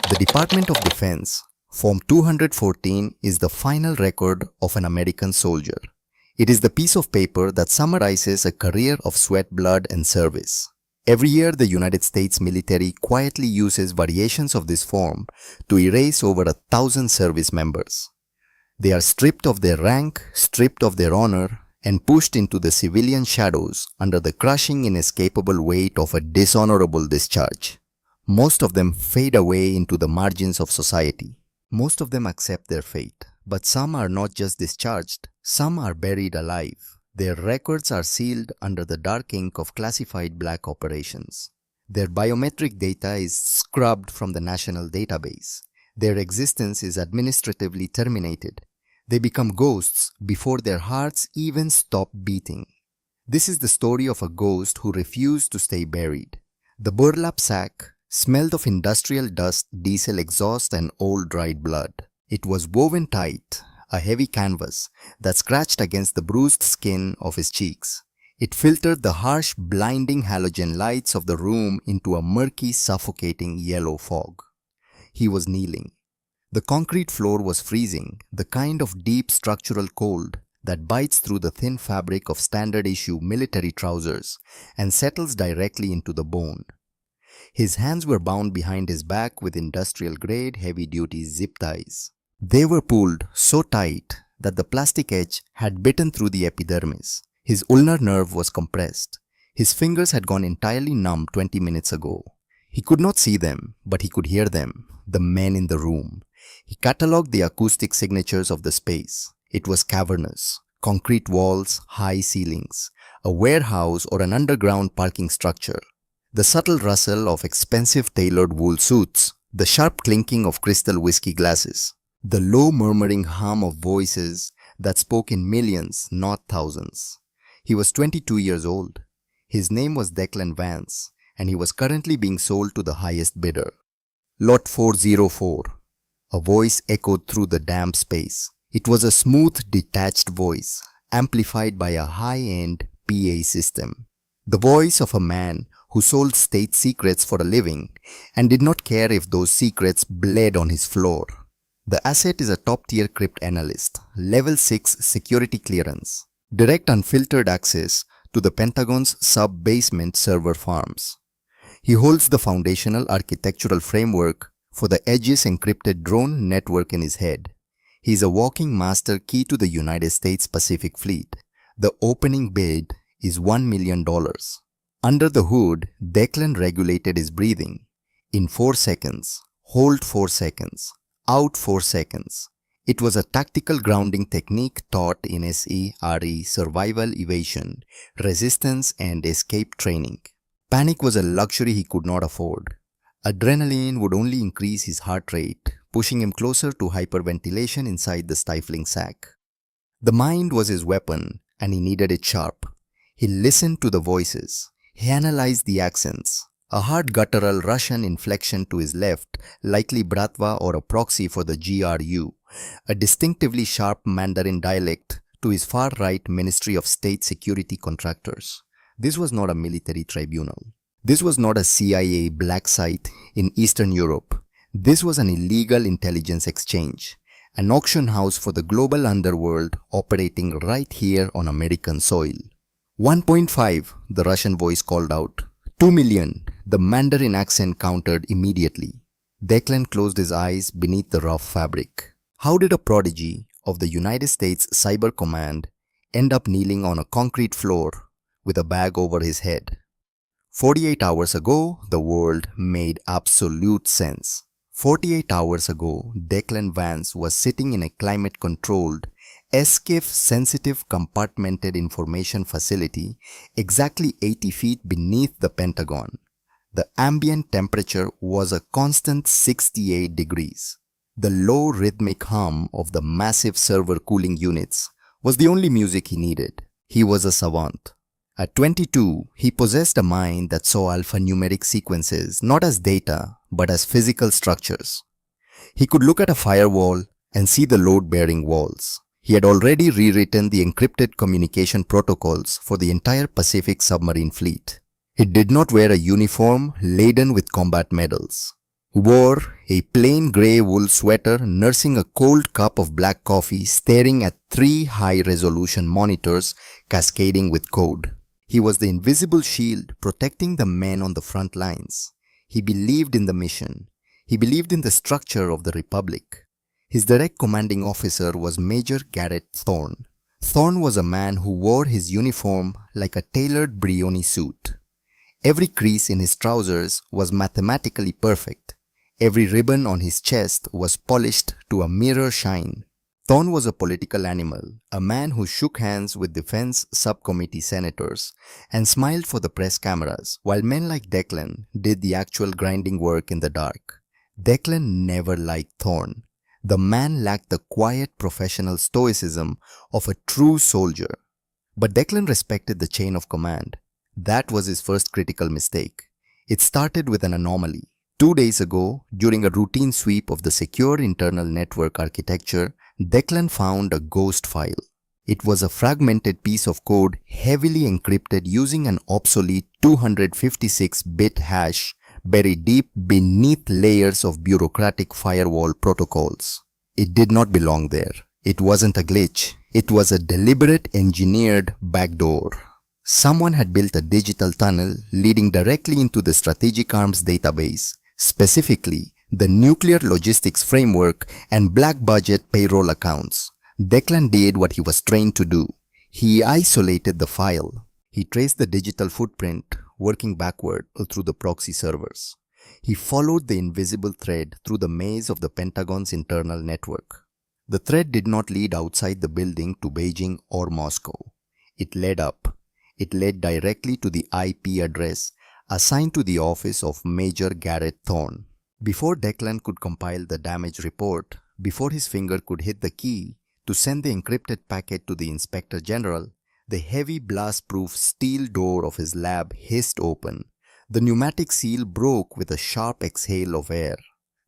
The Department of Defense, Form 214, is the final record of an American soldier. It is the piece of paper that summarizes a career of sweat, blood, and service. Every year, the United States military quietly uses variations of this form to erase over 1,000 service members. They are stripped of their rank, stripped of their honor, and pushed into the civilian shadows under the crushing, inescapable weight of a dishonorable discharge. Most of them fade away into the margins of society. Most of them accept their fate. But some are not just discharged, some are buried alive. Their records are sealed under the dark ink of classified black operations. Their biometric data is scrubbed from the national database. Their existence is administratively terminated. They become ghosts before their hearts even stop beating. This is the story of a ghost who refused to stay buried. The burlap sack smelled of industrial dust, diesel exhaust, and old dried blood. It was woven tight, a heavy canvas that scratched against the bruised skin of his cheeks. It filtered the harsh, blinding halogen lights of the room into a murky, suffocating yellow fog. He was kneeling. The concrete floor was freezing, the kind of deep structural cold that bites through the thin fabric of standard-issue military trousers and settles directly into the bone. His hands were bound behind his back with industrial-grade, heavy-duty zip ties. They were pulled so tight that the plastic edge had bitten through the epidermis. His ulnar nerve was compressed. His fingers had gone entirely numb 20 minutes ago. He could not see them, but he could hear them, the men in the room. He catalogued the acoustic signatures of the space. It was cavernous, concrete walls, high ceilings, a warehouse or an underground parking structure. The subtle rustle of expensive tailored wool suits, the sharp clinking of crystal whiskey glasses, the low murmuring hum of voices that spoke in millions, not thousands. He was 22 years old. His name was Declan Vance, and he was currently being sold to the highest bidder. Lot 404. A voice echoed through the damp space. It was a smooth, detached voice, amplified by a high-end PA system. The voice of a man who sold state secrets for a living and did not care if those secrets bled on his floor. The asset is a top-tier crypt analyst, level 6 security clearance, direct unfiltered access to the Pentagon's sub-basement server farms. He holds the foundational architectural framework for the Aegis encrypted drone network in his head. He is a walking master key to the United States Pacific Fleet. The opening bid is $1 million. Under the hood, Declan regulated his breathing. In 4 seconds, hold 4 seconds, out 4 seconds. It was a tactical grounding technique taught in SERE, survival, evasion, resistance, and escape training. Panic was a luxury he could not afford. Adrenaline would only increase his heart rate, pushing him closer to hyperventilation inside the stifling sack. The mind was his weapon, and he needed it sharp. He listened to the voices. He analyzed the accents. A hard guttural Russian inflection to his left, likely Bratva or a proxy for the GRU. A distinctively sharp Mandarin dialect to his far right Ministry of State Security contractors. This was not a military tribunal. This was not a CIA black site in Eastern Europe. This was an illegal intelligence exchange, an auction house for the global underworld operating right here on American soil. 1.5, the Russian voice called out. 2 million, the Mandarin accent countered immediately. Declan closed his eyes beneath the rough fabric. How did a prodigy of the United States Cyber Command end up kneeling on a concrete floor with a bag over his head? 48 hours ago, the world made absolute sense. 48 hours ago, Declan Vance was sitting in a climate-controlled, SCIF-sensitive compartmented information facility exactly 80 feet beneath the Pentagon. The ambient temperature was a constant 68 degrees. The low rhythmic hum of the massive server cooling units was the only music he needed. He was a savant. At 22, he possessed a mind that saw alphanumeric sequences not as data, but as physical structures. He could look at a firewall and see the load-bearing walls. He had already rewritten the encrypted communication protocols for the entire Pacific submarine fleet. He did not wear a uniform laden with combat medals. wore a plain grey wool sweater, nursing a cold cup of black coffee, staring at 3 high-resolution monitors cascading with code. He was the invisible shield protecting the men on the front lines. He believed in the mission. He believed in the structure of the Republic. His direct commanding officer was Major Garrett Thorne. Thorne was a man who wore his uniform like a tailored Brioni suit. Every crease in his trousers was mathematically perfect. Every ribbon on his chest was polished to a mirror shine. Thorne was a political animal, a man who shook hands with defense subcommittee senators and smiled for the press cameras, while men like Declan did the actual grinding work in the dark. Declan never liked Thorne. The man lacked the quiet professional stoicism of a true soldier. But Declan respected the chain of command. That was his first critical mistake. It started with an anomaly. 2 days ago, during a routine sweep of the secure internal network architecture, Declan found a ghost file. It was a fragmented piece of code heavily encrypted using an obsolete 256-bit hash buried deep beneath layers of bureaucratic firewall protocols. It did not belong there. It wasn't a glitch. It was a deliberate engineered backdoor. Someone had built a digital tunnel leading directly into the strategic arms database, specifically the nuclear logistics framework and black budget payroll accounts. Declan did what he was trained to do. He isolated the file. He traced the digital footprint, working backward through the proxy servers. He followed the invisible thread through the maze of the Pentagon's internal network. The thread did not lead outside the building to Beijing or Moscow. It led up. It led directly to the IP address assigned to the office of Major Garrett Thorne. Before Declan could compile the damage report, before his finger could hit the key to send the encrypted packet to the Inspector General, the heavy blast-proof steel door of his lab hissed open. The pneumatic seal broke with a sharp exhale of air.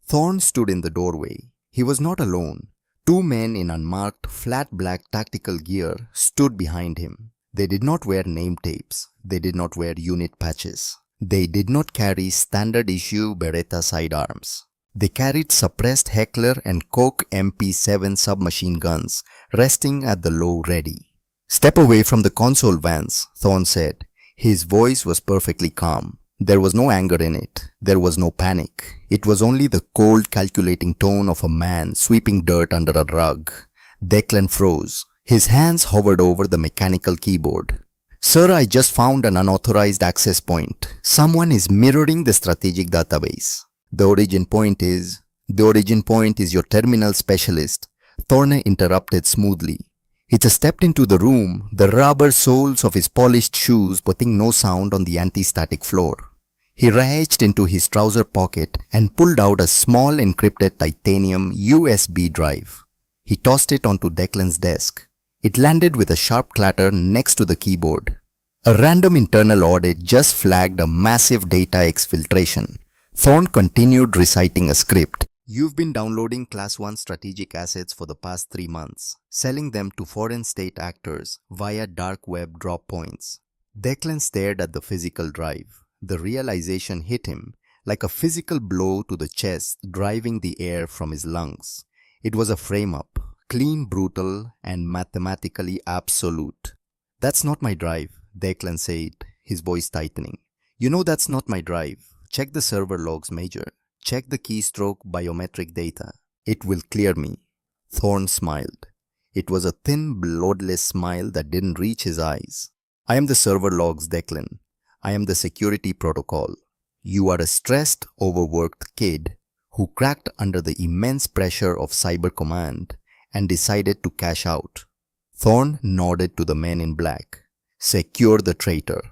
Thorne stood in the doorway. He was not alone. 2 men in unmarked, flat black tactical gear stood behind him. They did not wear name tapes. They did not wear unit patches. They did not carry standard-issue Beretta sidearms. They carried suppressed Heckler and Koch MP7 submachine guns resting at the low ready. "Step away from the console, Vance," Thorne said. His voice was perfectly calm. There was no anger in it. There was no panic. It was only the cold, calculating tone of a man sweeping dirt under a rug. Declan froze. His hands hovered over the mechanical keyboard. "Sir, I just found an unauthorized access point. Someone is mirroring the strategic database. The origin point is your terminal specialist," Thorne interrupted smoothly. He just stepped into the room, the rubber soles of his polished shoes putting no sound on the anti-static floor. He reached into his trouser pocket and pulled out a small encrypted titanium USB drive. He tossed it onto Declan's desk. It landed with a sharp clatter next to the keyboard. A random internal audit just flagged a massive data exfiltration. Thorne continued reciting a script. "You've been downloading Class 1 strategic assets for the past 3 months, selling them to foreign state actors via dark web drop points." Declan stared at the physical drive. The realization hit him like a physical blow to the chest, driving the air from his lungs. It was a frame-up, clean, brutal, and mathematically absolute. "That's not my drive," Declan said, his voice tightening. "You know that's not my drive. Check the server logs, Major. Check the keystroke biometric data. It will clear me." Thorne smiled. It was a thin, bloodless smile that didn't reach his eyes. "I am the server logs, Declan. I am the security protocol. You are a stressed, overworked kid who cracked under the immense pressure of Cyber Command and decided to cash out." Thorne nodded to the men in black. "Secure the traitor."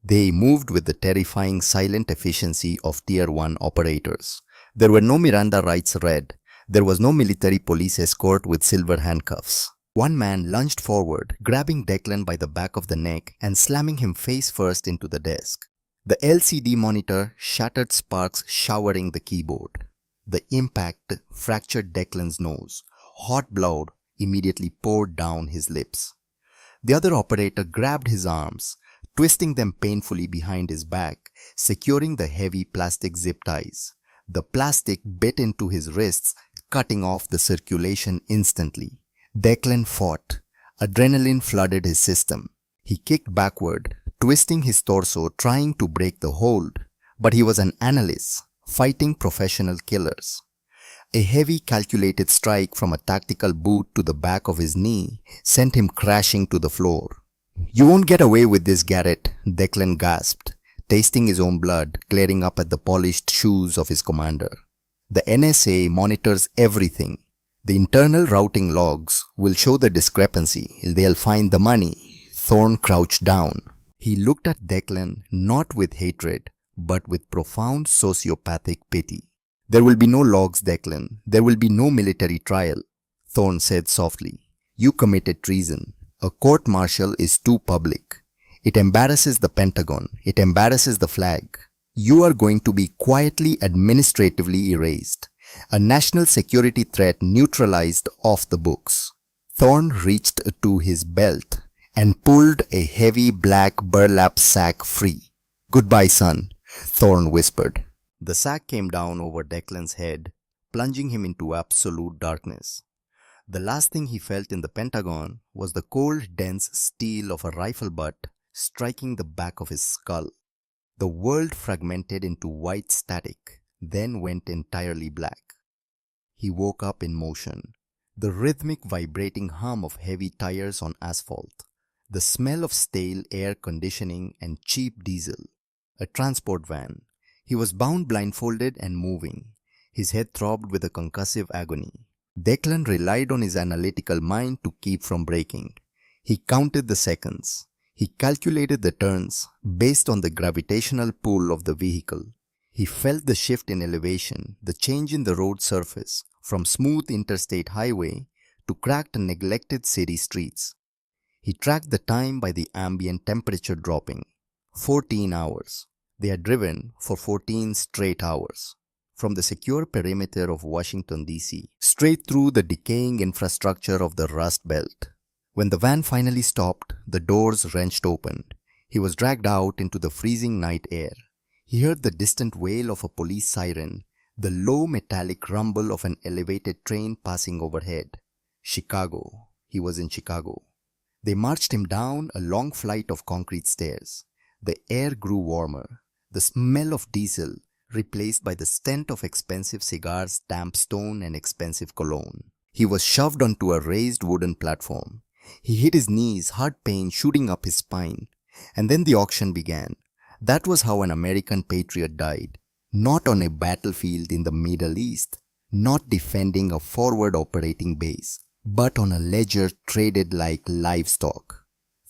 They moved with the terrifying silent efficiency of Tier 1 operators. There were no Miranda rights read. There was no military police escort with silver handcuffs. One man lunged forward, grabbing Declan by the back of the neck and slamming him face first into the desk. The LCD monitor shattered, sparks showering the keyboard. The impact fractured Declan's nose. Hot blood immediately poured down his lips. The other operator grabbed his arms, twisting them painfully behind his back, securing the heavy plastic zip ties. The plastic bit into his wrists, cutting off the circulation instantly. Declan fought. Adrenaline flooded his system. He kicked backward, twisting his torso, trying to break the hold. But he was an analyst, fighting professional killers. A heavy calculated strike from a tactical boot to the back of his knee sent him crashing to the floor. "You won't get away with this, Garrett," Declan gasped, tasting his own blood, glaring up at the polished shoes of his commander. "The NSA monitors everything. The internal routing logs will show the discrepancy. They'll find the money." Thorne crouched down. He looked at Declan not with hatred, but with profound sociopathic pity. "There will be no logs, Declan. There will be no military trial," Thorne said softly. "You committed treason. A court-martial is too public. It embarrasses the Pentagon. It embarrasses the flag. You are going to be quietly administratively erased. A national security threat neutralized off the books." Thorne reached to his belt and pulled a heavy black burlap sack free. "Goodbye, son," Thorne whispered. The sack came down over Declan's head, plunging him into absolute darkness. The last thing he felt in the Pentagon was the cold, dense steel of a rifle butt striking the back of his skull. The world fragmented into white static, then went entirely black. He woke up in motion, the rhythmic vibrating hum of heavy tires on asphalt, the smell of stale air conditioning and cheap diesel, a transport van. He was bound blindfolded and moving. His head throbbed with a concussive agony. Declan relied on his analytical mind to keep from breaking. He counted the seconds. He calculated the turns based on the gravitational pull of the vehicle. He felt the shift in elevation, the change in the road surface, from smooth interstate highway to cracked and neglected city streets. He tracked the time by the ambient temperature dropping. 14 hours. They had driven for 14 straight hours. From the secure perimeter of Washington, D.C., straight through the decaying infrastructure of the Rust Belt. When the van finally stopped, the doors wrenched open. He was dragged out into the freezing night air. He heard the distant wail of a police siren, the low metallic rumble of an elevated train passing overhead. Chicago. He was in Chicago. They marched him down a long flight of concrete stairs. The air grew warmer. The smell of diesel replaced by the scent of expensive cigars, damp stone, and expensive cologne. He was shoved onto a raised wooden platform. He hit his knees, hard pain shooting up his spine. And then the auction began. That was how an American patriot died. Not on a battlefield in the Middle East, not defending a forward operating base, but on a ledger traded like livestock.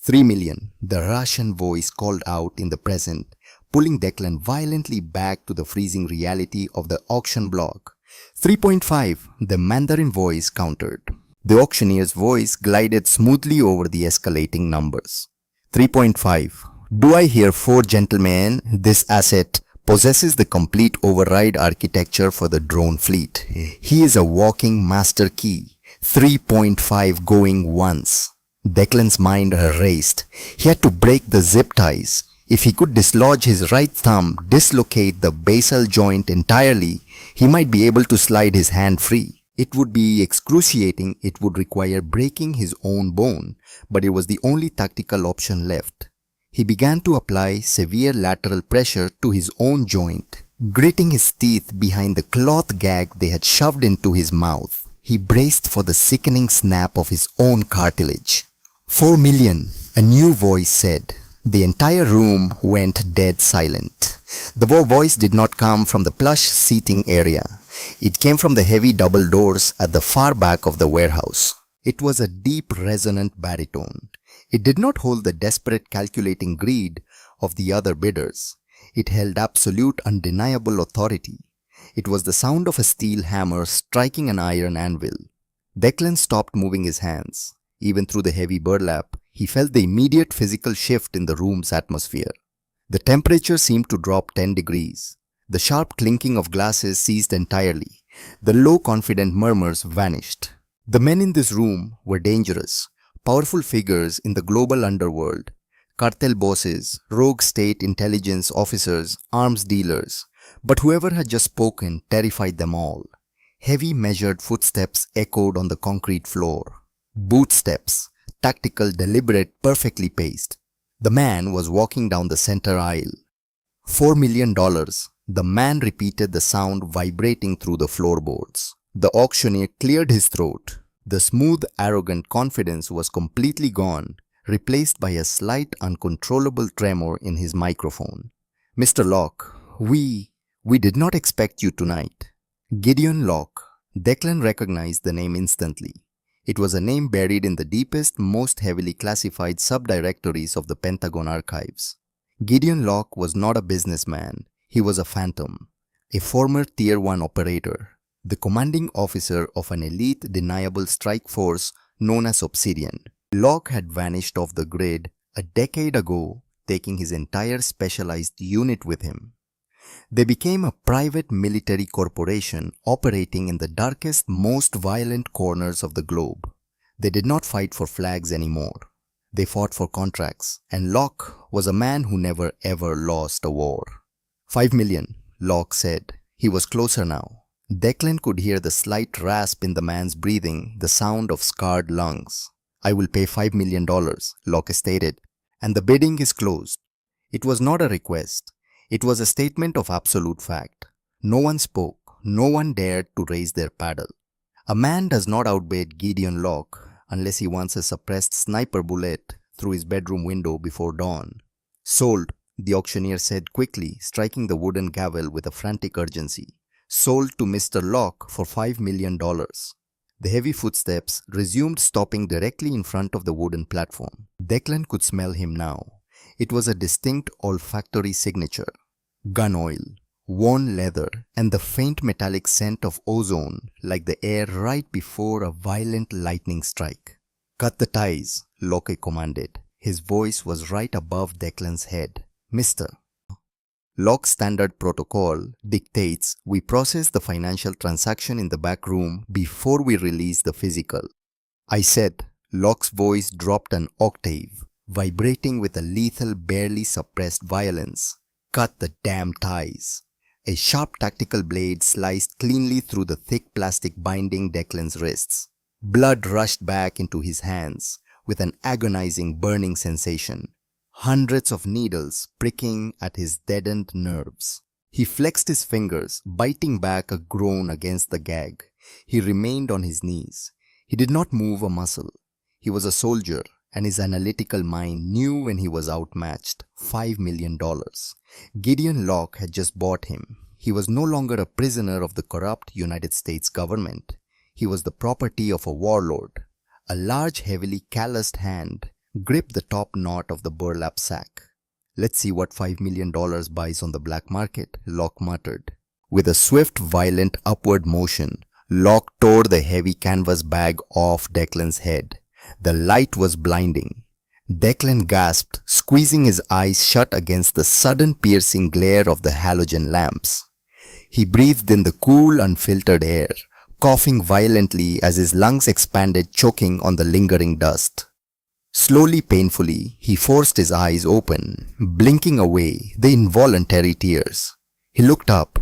3 million, the Russian voice called out in the present, pulling Declan violently back to the freezing reality of the auction block. 3.5, the Mandarin voice countered. The auctioneer's voice glided smoothly over the escalating numbers. 3.5. Do I hear 4 gentlemen? This asset possesses the complete override architecture for the drone fleet. He is a walking master key. 3.5 going once. Declan's mind raced. He had to break the zip ties. If he could dislodge his right thumb, dislocate the basal joint entirely, he might be able to slide his hand free. It would be excruciating, it would require breaking his own bone, but it was the only tactical option left. He began to apply severe lateral pressure to his own joint, gritting his teeth behind the cloth gag they had shoved into his mouth. He braced for the sickening snap of his own cartilage. 4 million, a new voice said. The entire room went dead silent. The voice did not come from the plush seating area. It came from the heavy double doors at the far back of the warehouse. It was a deep, resonant baritone. It did not hold the desperate, calculating greed of the other bidders. It held absolute, undeniable authority. It was the sound of a steel hammer striking an iron anvil. Declan stopped moving his hands. Even through the heavy burlap, he felt the immediate physical shift in the room's atmosphere. The temperature seemed to drop 10 degrees. The sharp clinking of glasses ceased entirely. The low, confident murmurs vanished. The men in this room were dangerous, powerful figures in the global underworld. Cartel bosses, rogue state intelligence officers, arms dealers, But whoever had just spoken terrified them all. Heavy measured footsteps echoed on the concrete floor. Boot steps, tactical, deliberate, perfectly paced. The man was walking down the center aisle. $4 million. The man repeated the sound vibrating through the floorboards. The auctioneer cleared his throat. The smooth, arrogant confidence was completely gone, replaced by a slight, uncontrollable tremor in his microphone. Mr. Locke, we did not expect you tonight. Gideon Locke. Declan recognized the name instantly. It was a name buried in the deepest, most heavily classified subdirectories of the Pentagon archives. Gideon Locke was not a businessman. He was a phantom, a former Tier 1 operator, the commanding officer of an elite deniable strike force known as Obsidian. Locke had vanished off the grid a decade ago, taking his entire specialized unit with him. They became a private military corporation operating in the darkest, most violent corners of the globe. They did not fight for flags anymore. They fought for contracts, and Locke was a man who never ever lost a war. $5 million, Locke said. He was closer now. Declan could hear the slight rasp in the man's breathing, the sound of scarred lungs. I will pay $5 million, Locke stated, and the bidding is closed. It was not a request. It was a statement of absolute fact. No one spoke. No one dared to raise their paddle. A man does not outbid Gideon Locke unless he wants a suppressed sniper bullet through his bedroom window before dawn. Sold, the auctioneer said quickly, striking the wooden gavel with a frantic urgency. Sold to Mr. Locke for $5 million. The heavy footsteps resumed, stopping directly in front of the wooden platform. Declan could smell him now. It was a distinct olfactory signature. Gun oil, worn leather, and the faint metallic scent of ozone like the air right before a violent lightning strike. Cut the ties, Locke commanded. His voice was right above Declan's head. Mr. Locke's standard protocol dictates we process the financial transaction in the back room before we release the physical. I said. Locke's voice dropped an octave, vibrating with a lethal, barely suppressed violence. Cut the damn ties. A sharp tactical blade sliced cleanly through the thick plastic binding Declan's wrists. Blood rushed back into his hands with an agonizing burning sensation. Hundreds of needles pricking at his deadened nerves. He flexed his fingers, biting back a groan against the gag. He remained on his knees. He did not move a muscle. He was a soldier, and his analytical mind knew when he was outmatched. $5 million. Gideon Locke had just bought him. He was no longer a prisoner of the corrupt United States government. He was the property of a warlord. A large, heavily calloused hand gripped the top knot of the burlap sack. Let's see what $5 million buys on the black market, Locke muttered. With a swift, violent upward motion, Locke tore the heavy canvas bag off Declan's head. The light was blinding. Declan gasped, squeezing his eyes shut against the sudden piercing glare of the halogen lamps. He breathed in the cool, unfiltered air, coughing violently as his lungs expanded, choking on the lingering dust. Slowly, painfully, he forced his eyes open, blinking away the involuntary tears. He looked up.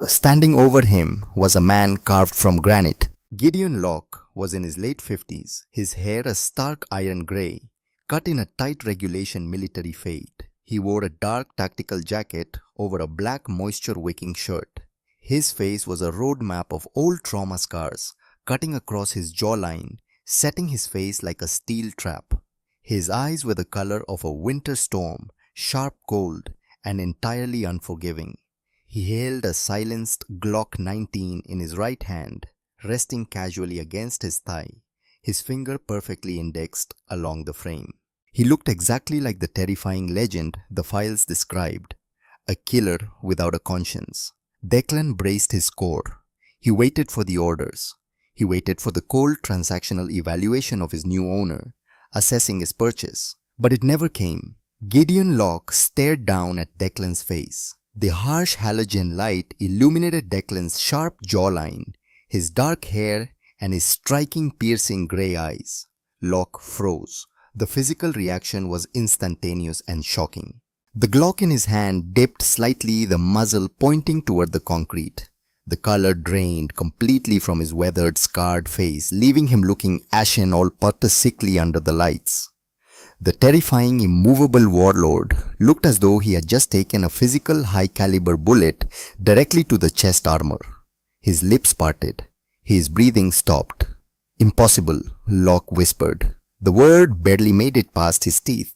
Standing over him was a man carved from granite. Gideon Locke was in his late 50s, his hair a stark iron grey, cut in a tight regulation military fade. He wore a dark tactical jacket over a black moisture-wicking shirt. His face was a roadmap of old trauma scars, cutting across his jawline, setting his face like a steel trap. His eyes were the color of a winter storm, sharp, cold, and entirely unforgiving. He held a silenced Glock 19 in his right hand, resting casually against his thigh, his finger perfectly indexed along the frame. He looked exactly like the terrifying legend the files described, a killer without a conscience. Declan braced his core. He waited for the orders. He waited for the cold transactional evaluation of his new owner, assessing his purchase. But it never came. Gideon Locke stared down at Declan's face. The harsh halogen light illuminated Declan's sharp jawline, his dark hair, and his striking, piercing grey eyes. Locke froze. The physical reaction was instantaneous and shocking. The Glock in his hand dipped slightly, the muzzle pointing toward the concrete. The color drained completely from his weathered, scarred face, leaving him looking ashen, all but sickly under the lights. The terrifying, immovable warlord looked as though he had just taken a physical, high-caliber bullet directly to the chest armor. His lips parted. His breathing stopped. "Impossible," Locke whispered. The word barely made it past his teeth.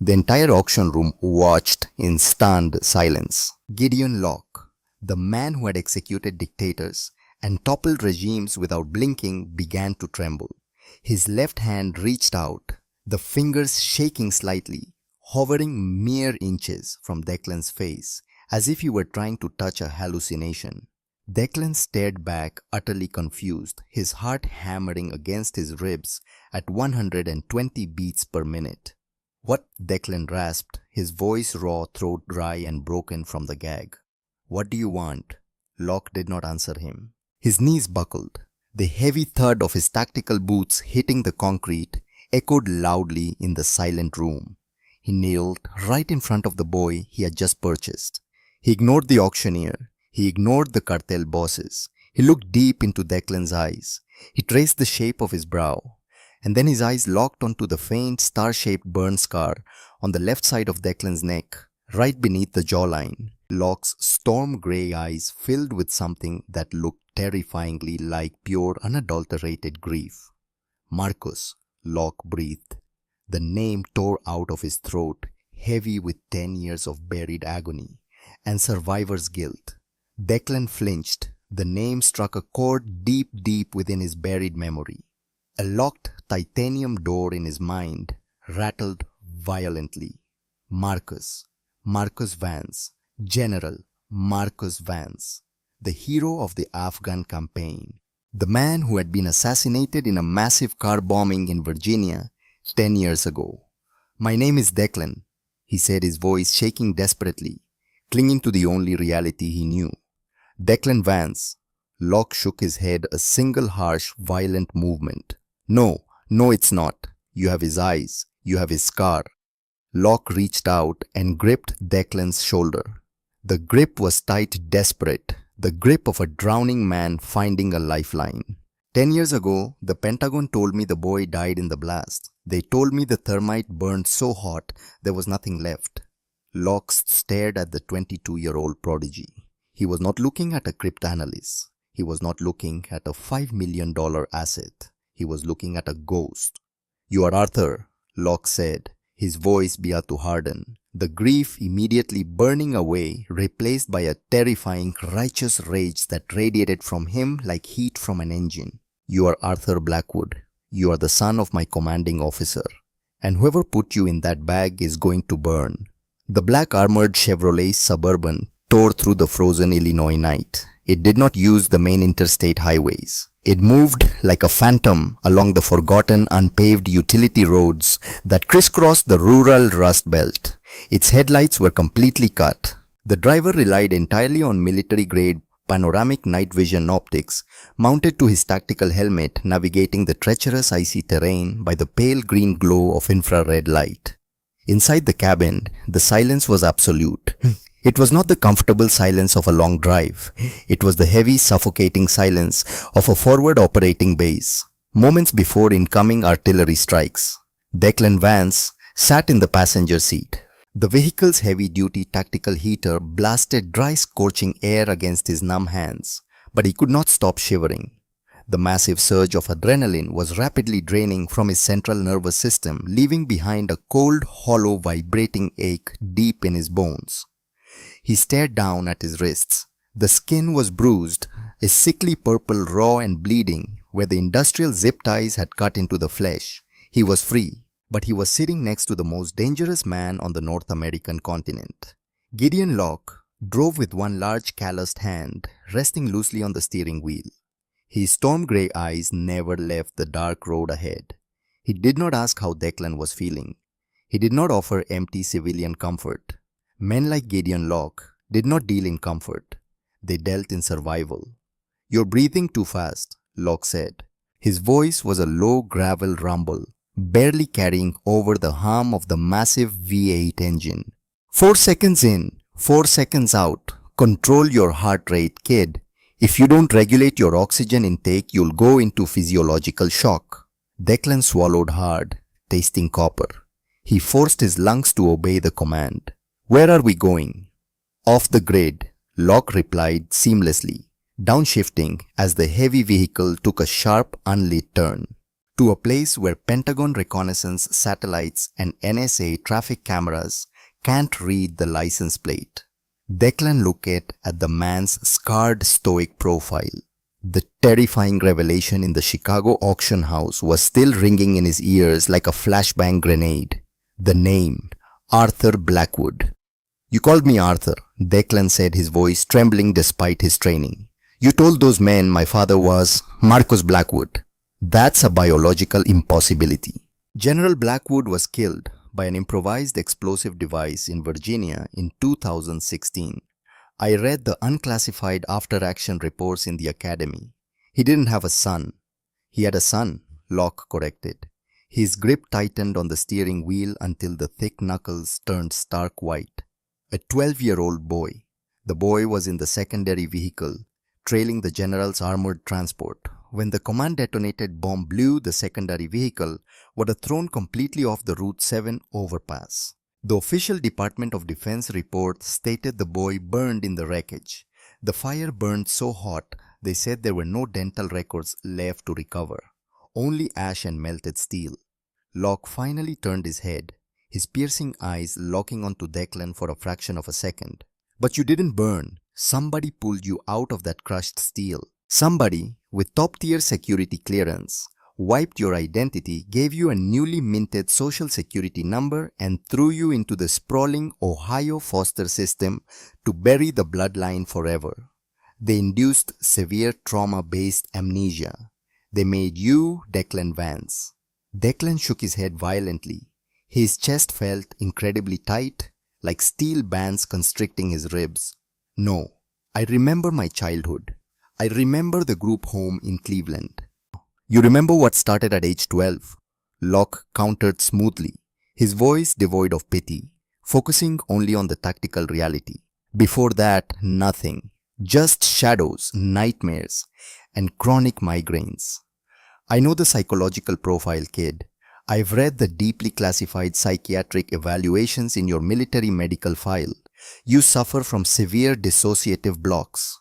The entire auction room watched in stunned silence. Gideon Locke, the man who had executed dictators and toppled regimes without blinking, began to tremble. His left hand reached out, the fingers shaking slightly, hovering mere inches from Declan's face, as if he were trying to touch a hallucination. Declan stared back, utterly confused, his heart hammering against his ribs at 120 beats per minute. "What?" Declan rasped, his voice raw, throat dry and broken from the gag. "What do you want?" Locke did not answer him. His knees buckled. The heavy thud of his tactical boots hitting the concrete echoed loudly in the silent room. He knelt right in front of the boy he had just purchased. He ignored the auctioneer. He ignored the cartel bosses. He looked deep into Declan's eyes. He traced the shape of his brow. And then his eyes locked onto the faint, star-shaped burn scar on the left side of Declan's neck, right beneath the jawline. Locke's storm-gray eyes filled with something that looked terrifyingly like pure, unadulterated grief. "Marcus," Locke breathed. The name tore out of his throat, heavy with 10 years of buried agony and survivor's guilt. Declan flinched. The name struck a chord deep, deep within his buried memory. A locked titanium door in his mind rattled violently. Marcus Vance, General Marcus Vance, the hero of the Afghan campaign, the man who had been assassinated in a massive car bombing in Virginia 10 years ago. "My name is Declan," he said, his voice shaking desperately, clinging to the only reality he knew. "Declan Vance." Locke shook his head, a single harsh, violent movement. No, it's not. You have his eyes. You have his scar." Locke reached out and gripped Declan's shoulder. The grip was tight, desperate, the grip of a drowning man finding a lifeline. 10 years ago, the Pentagon told me the boy died in the blast. They told me the thermite burned so hot there was nothing left. Locke stared at the 22-year-old prodigy. He was not looking at a cryptanalyst. He was not looking at a $5 million asset. He was looking at a ghost. "You are Arthur," Locke said, his voice began to harden, the grief immediately burning away, replaced by a terrifying, righteous rage that radiated from him like heat from an engine. "You are Arthur Blackwood. You are the son of my commanding officer. And whoever put you in that bag is going to burn." The black armored Chevrolet Suburban tore through the frozen Illinois night. It did not use the main interstate highways. It moved like a phantom along the forgotten, unpaved utility roads that crisscrossed the rural Rust Belt. Its headlights were completely cut. The driver relied entirely on military-grade panoramic night vision optics mounted to his tactical helmet, navigating the treacherous icy terrain by the pale green glow of infrared light. Inside the cabin, the silence was absolute. It was not the comfortable silence of a long drive. It was the heavy, suffocating silence of a forward operating base, moments before incoming artillery strikes. Declan Vance sat in the passenger seat. The vehicle's heavy-duty tactical heater blasted dry, scorching air against his numb hands, but he could not stop shivering. The massive surge of adrenaline was rapidly draining from his central nervous system, leaving behind a cold, hollow, vibrating ache deep in his bones. He stared down at his wrists. The skin was bruised, a sickly purple, raw and bleeding, where the industrial zip ties had cut into the flesh. He was free, but he was sitting next to the most dangerous man on the North American continent. Gideon Locke drove with one large calloused hand, resting loosely on the steering wheel. His storm-grey eyes never left the dark road ahead. He did not ask how Declan was feeling. He did not offer empty civilian comfort. Men like Gideon Locke did not deal in comfort. They dealt in survival. "You're breathing too fast," Locke said. His voice was a low gravel rumble, barely carrying over the hum of the massive V8 engine. 4 seconds in, 4 seconds out. Control your heart rate, kid. If you don't regulate your oxygen intake, you'll go into physiological shock. Declan swallowed hard, tasting copper. He forced his lungs to obey the command. Where are we going? Off the grid, Locke replied seamlessly, downshifting as the heavy vehicle took a sharp, unlit turn. To a place where Pentagon reconnaissance satellites and NSA traffic cameras can't read the license plate. Declan looked at the man's scarred stoic profile. The terrifying revelation in the Chicago auction house was still ringing in his ears like a flashbang grenade. The name, Arthur Blackwood. You called me Arthur, Declan said, his voice trembling despite his training. You told those men my father was Marcus Blackwood. That's a biological impossibility. General Blackwood was killed by an improvised explosive device in Virginia in 2016. I read the unclassified after-action reports in the academy. He didn't have a son. He had a son, Locke corrected. His grip tightened on the steering wheel until the thick knuckles turned stark white. A 12-year-old boy. The boy was in the secondary vehicle, trailing the general's armored transport. When the command-detonated bomb blew, the secondary vehicle was thrown completely off the Route 7 overpass. The official Department of Defense report stated the boy burned in the wreckage. The fire burned so hot, they said there were no dental records left to recover. Only ash and melted steel. Locke finally turned his head, his piercing eyes locking onto Declan for a fraction of a second. But you didn't burn. Somebody pulled you out of that crushed steel. Somebody with top-tier security clearance wiped your identity, gave you a newly minted social security number, and threw you into the sprawling Ohio foster system to bury the bloodline forever. They induced severe trauma-based amnesia. They made you Declan Vance. Declan shook his head violently. His chest felt incredibly tight, like steel bands constricting his ribs. No, I remember my childhood. I remember the group home in Cleveland. You remember what started at age 12? Locke countered smoothly, his voice devoid of pity, focusing only on the tactical reality. Before that, nothing. Just shadows, nightmares, and chronic migraines. I know the psychological profile, kid. I've read the deeply classified psychiatric evaluations in your military medical file. You suffer from severe dissociative blocks.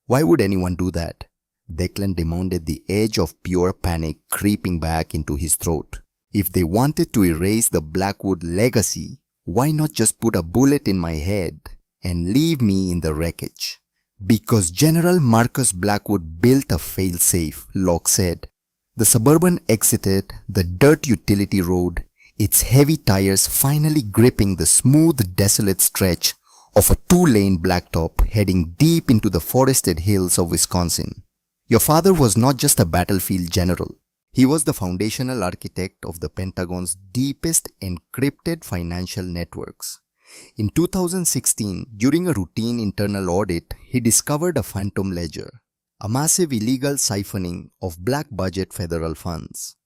Why would anyone do that? Declan demanded, the edge of pure panic creeping back into his throat. If they wanted to erase the Blackwood legacy, why not just put a bullet in my head and leave me in the wreckage? Because General Marcus Blackwood built a failsafe, Locke said. The Suburban exited the dirt utility road, its heavy tires finally gripping the smooth, desolate stretch of a two-lane blacktop heading deep into the forested hills of Wisconsin. Your father was not just a battlefield general. He was the foundational architect of the Pentagon's deepest encrypted financial networks. In 2016, during a routine internal audit, he discovered a phantom ledger, a massive illegal siphoning of black budget federal funds.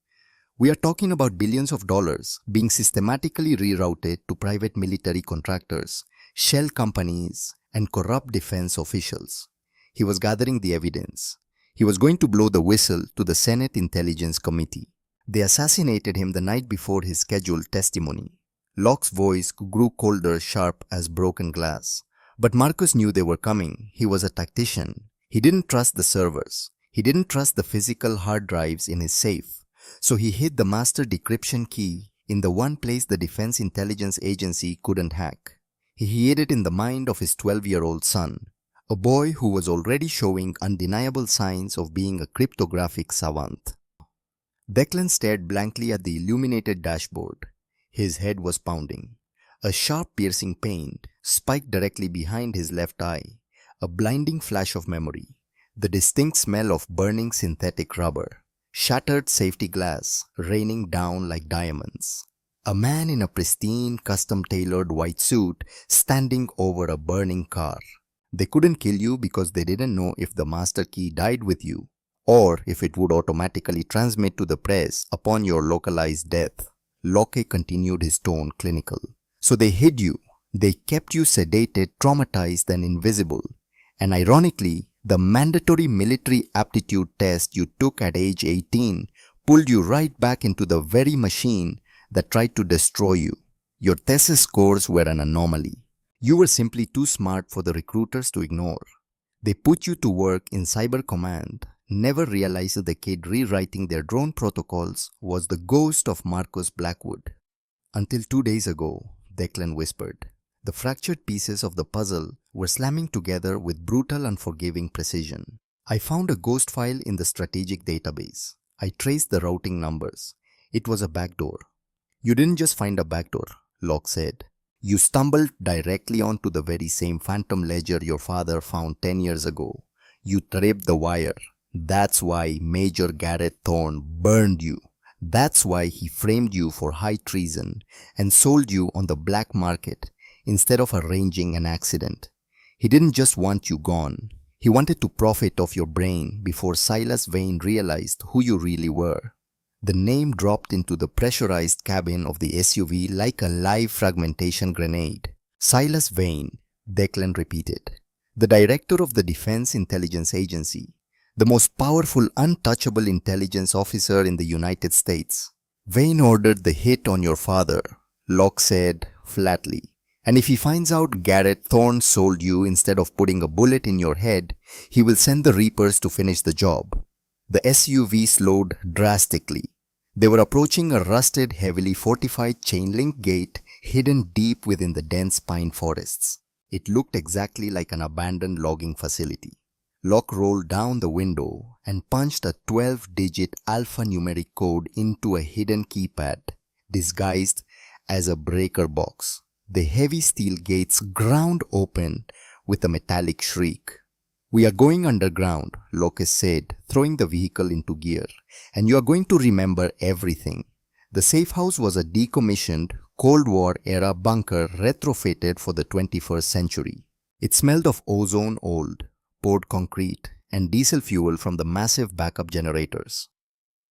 We are talking about billions of dollars being systematically rerouted to private military contractors, shell companies, and corrupt defense officials. He was gathering the evidence. He was going to blow the whistle to the Senate Intelligence Committee. They assassinated him the night before his scheduled testimony. Locke's voice grew colder, sharp as broken glass. But Marcus knew they were coming. He was a tactician. He didn't trust the servers. He didn't trust the physical hard drives in his safe. So he hid the master decryption key in the one place the Defense Intelligence Agency couldn't hack. He hid it in the mind of his 12-year-old son, a boy who was already showing undeniable signs of being a cryptographic savant. Declan stared blankly at the illuminated dashboard. His head was pounding. A sharp piercing pain spiked directly behind his left eye, a blinding flash of memory, the distinct smell of burning synthetic rubber, shattered safety glass raining down like diamonds. A man in a pristine, custom-tailored white suit standing over a burning car. They couldn't kill you because they didn't know if the master key died with you or if it would automatically transmit to the press upon your localized death. Locke continued, his tone clinical. So they hid you. They kept you sedated, traumatized, and invisible. And ironically, the mandatory military aptitude test you took at age 18 pulled you right back into the very machine that tried to destroy you. Your thesis scores were an anomaly. You were simply too smart for the recruiters to ignore. They put you to work in Cyber Command, never realized the kid rewriting their drone protocols was the ghost of Marcus Blackwood. Until 2 days ago, Declan whispered. The fractured pieces of the puzzle were slamming together with brutal, unforgiving precision. I found a ghost file in the strategic database. I traced the routing numbers. It was a backdoor. You didn't just find a backdoor, Locke said. You stumbled directly onto the very same phantom ledger your father found 10 years ago. You tripped the wire. That's why Major Garrett Thorne burned you. That's why he framed you for high treason and sold you on the black market instead of arranging an accident. He didn't just want you gone. He wanted to profit off your brain before Silas Vane realized who you really were. The name dropped into the pressurized cabin of the SUV like a live fragmentation grenade. Silas Vane, Declan repeated. The director of the Defense Intelligence Agency. The most powerful, untouchable intelligence officer in the United States. Vane ordered the hit on your father, Locke said flatly. And if he finds out Garrett Thorne sold you instead of putting a bullet in your head, he will send the Reapers to finish the job. The SUV slowed drastically. They were approaching a rusted, heavily fortified chain-link gate hidden deep within the dense pine forests. It looked exactly like an abandoned logging facility. Locke rolled down the window and punched a 12-digit alphanumeric code into a hidden keypad, disguised as a breaker box. The heavy steel gates ground open with a metallic shriek. We are going underground, Locke said, throwing the vehicle into gear, and you are going to remember everything. The safe house was a decommissioned, Cold War-era bunker retrofitted for the 21st century. It smelled of ozone old, poured concrete, and diesel fuel from the massive backup generators.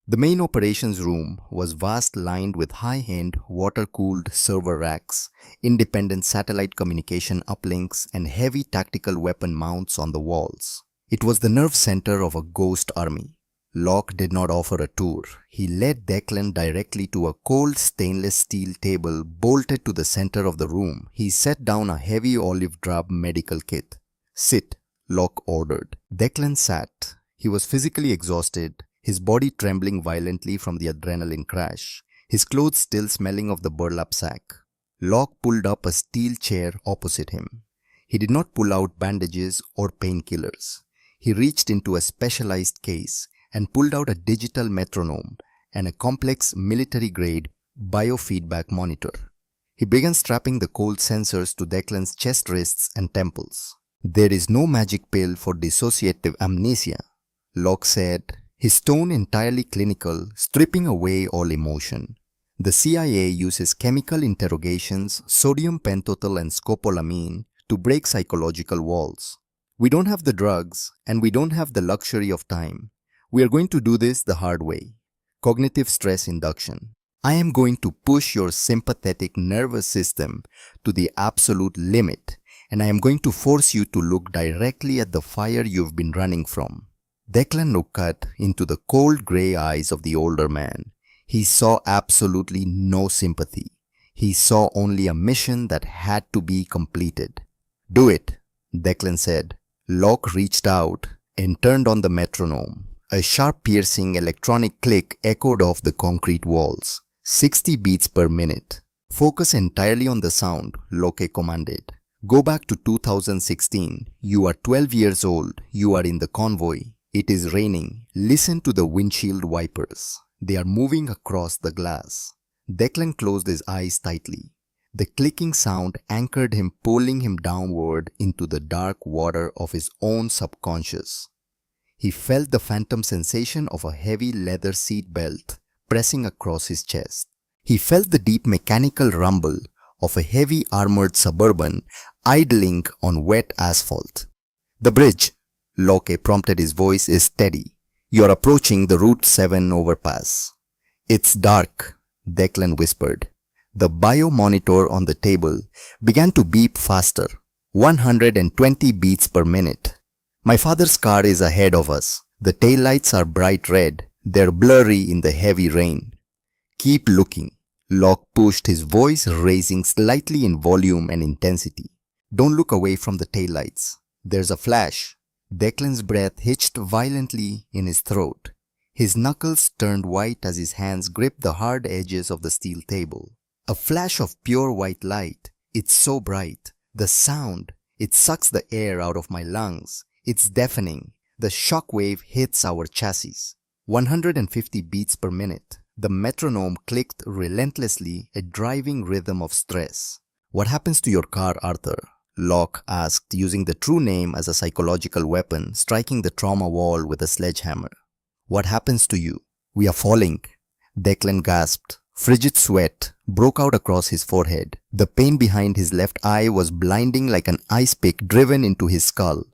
The main operations room was vast, lined with high-end, water-cooled server racks, independent satellite communication uplinks, and heavy tactical weapon mounts on the walls. It was the nerve center of a ghost army. Locke did not offer a tour. He led Declan directly to a cold stainless steel table bolted to the center of the room. He set down a heavy olive drab medical kit. "Sit," Locke ordered. Declan sat. He was physically exhausted, his body trembling violently from the adrenaline crash, his clothes still smelling of the burlap sack. Locke pulled up a steel chair opposite him. He did not pull out bandages or painkillers. He reached into a specialized case and pulled out a digital metronome and a complex military-grade biofeedback monitor. He began strapping the cold sensors to Declan's chest, wrists, and temples. "There is no magic pill for dissociative amnesia," Locke said, his tone entirely clinical, stripping away all emotion. "The CIA uses chemical interrogations, sodium pentothal and scopolamine, to break psychological walls. We don't have the drugs, and we don't have the luxury of time. We are going to do this the hard way. Cognitive stress induction. I am going to push your sympathetic nervous system to the absolute limit, and I am going to force you to look directly at the fire you've been running from." Declan looked into the cold grey eyes of the older man. He saw absolutely no sympathy. He saw only a mission that had to be completed. "Do it," Declan said. Locke reached out and turned on the metronome. A sharp, piercing electronic click echoed off the concrete walls. 60 beats per minute. "Focus entirely on the sound," Locke commanded. "Go back to 2016. You are 12 years old. You are in the convoy. It is raining. Listen to the windshield wipers. They are moving across the glass." Declan closed his eyes tightly. The clicking sound anchored him, pulling him downward into the dark water of his own subconscious. He felt the phantom sensation of a heavy leather seat belt pressing across his chest. He felt the deep mechanical rumble of a heavy armored Suburban idling on wet asphalt. "The bridge," Locke prompted, his voice is steady. "You are approaching the Route 7 overpass." "It's dark," Declan whispered. The biomonitor on the table began to beep faster, 120 beats per minute. My father's car is ahead of us. The taillights are bright red. They're blurry in the heavy rain. Keep looking. Locke pushed, his voice raising slightly in volume and intensity. Don't look away from the taillights. There's a flash. Declan's breath hitched violently in his throat. His knuckles turned white as his hands gripped the hard edges of the steel table. A flash of pure white light. It's so bright. The sound, it sucks the air out of my lungs. It's deafening. The shockwave hits our chassis. 150 beats per minute. The metronome clicked relentlessly, a driving rhythm of stress. What happens to your car, Arthur? Locke asked, using the true name as a psychological weapon, striking the trauma wall with a sledgehammer. What happens to you? We are falling. Declan gasped. Frigid sweat broke out across his forehead. The pain behind his left eye was blinding like an ice pick driven into his skull.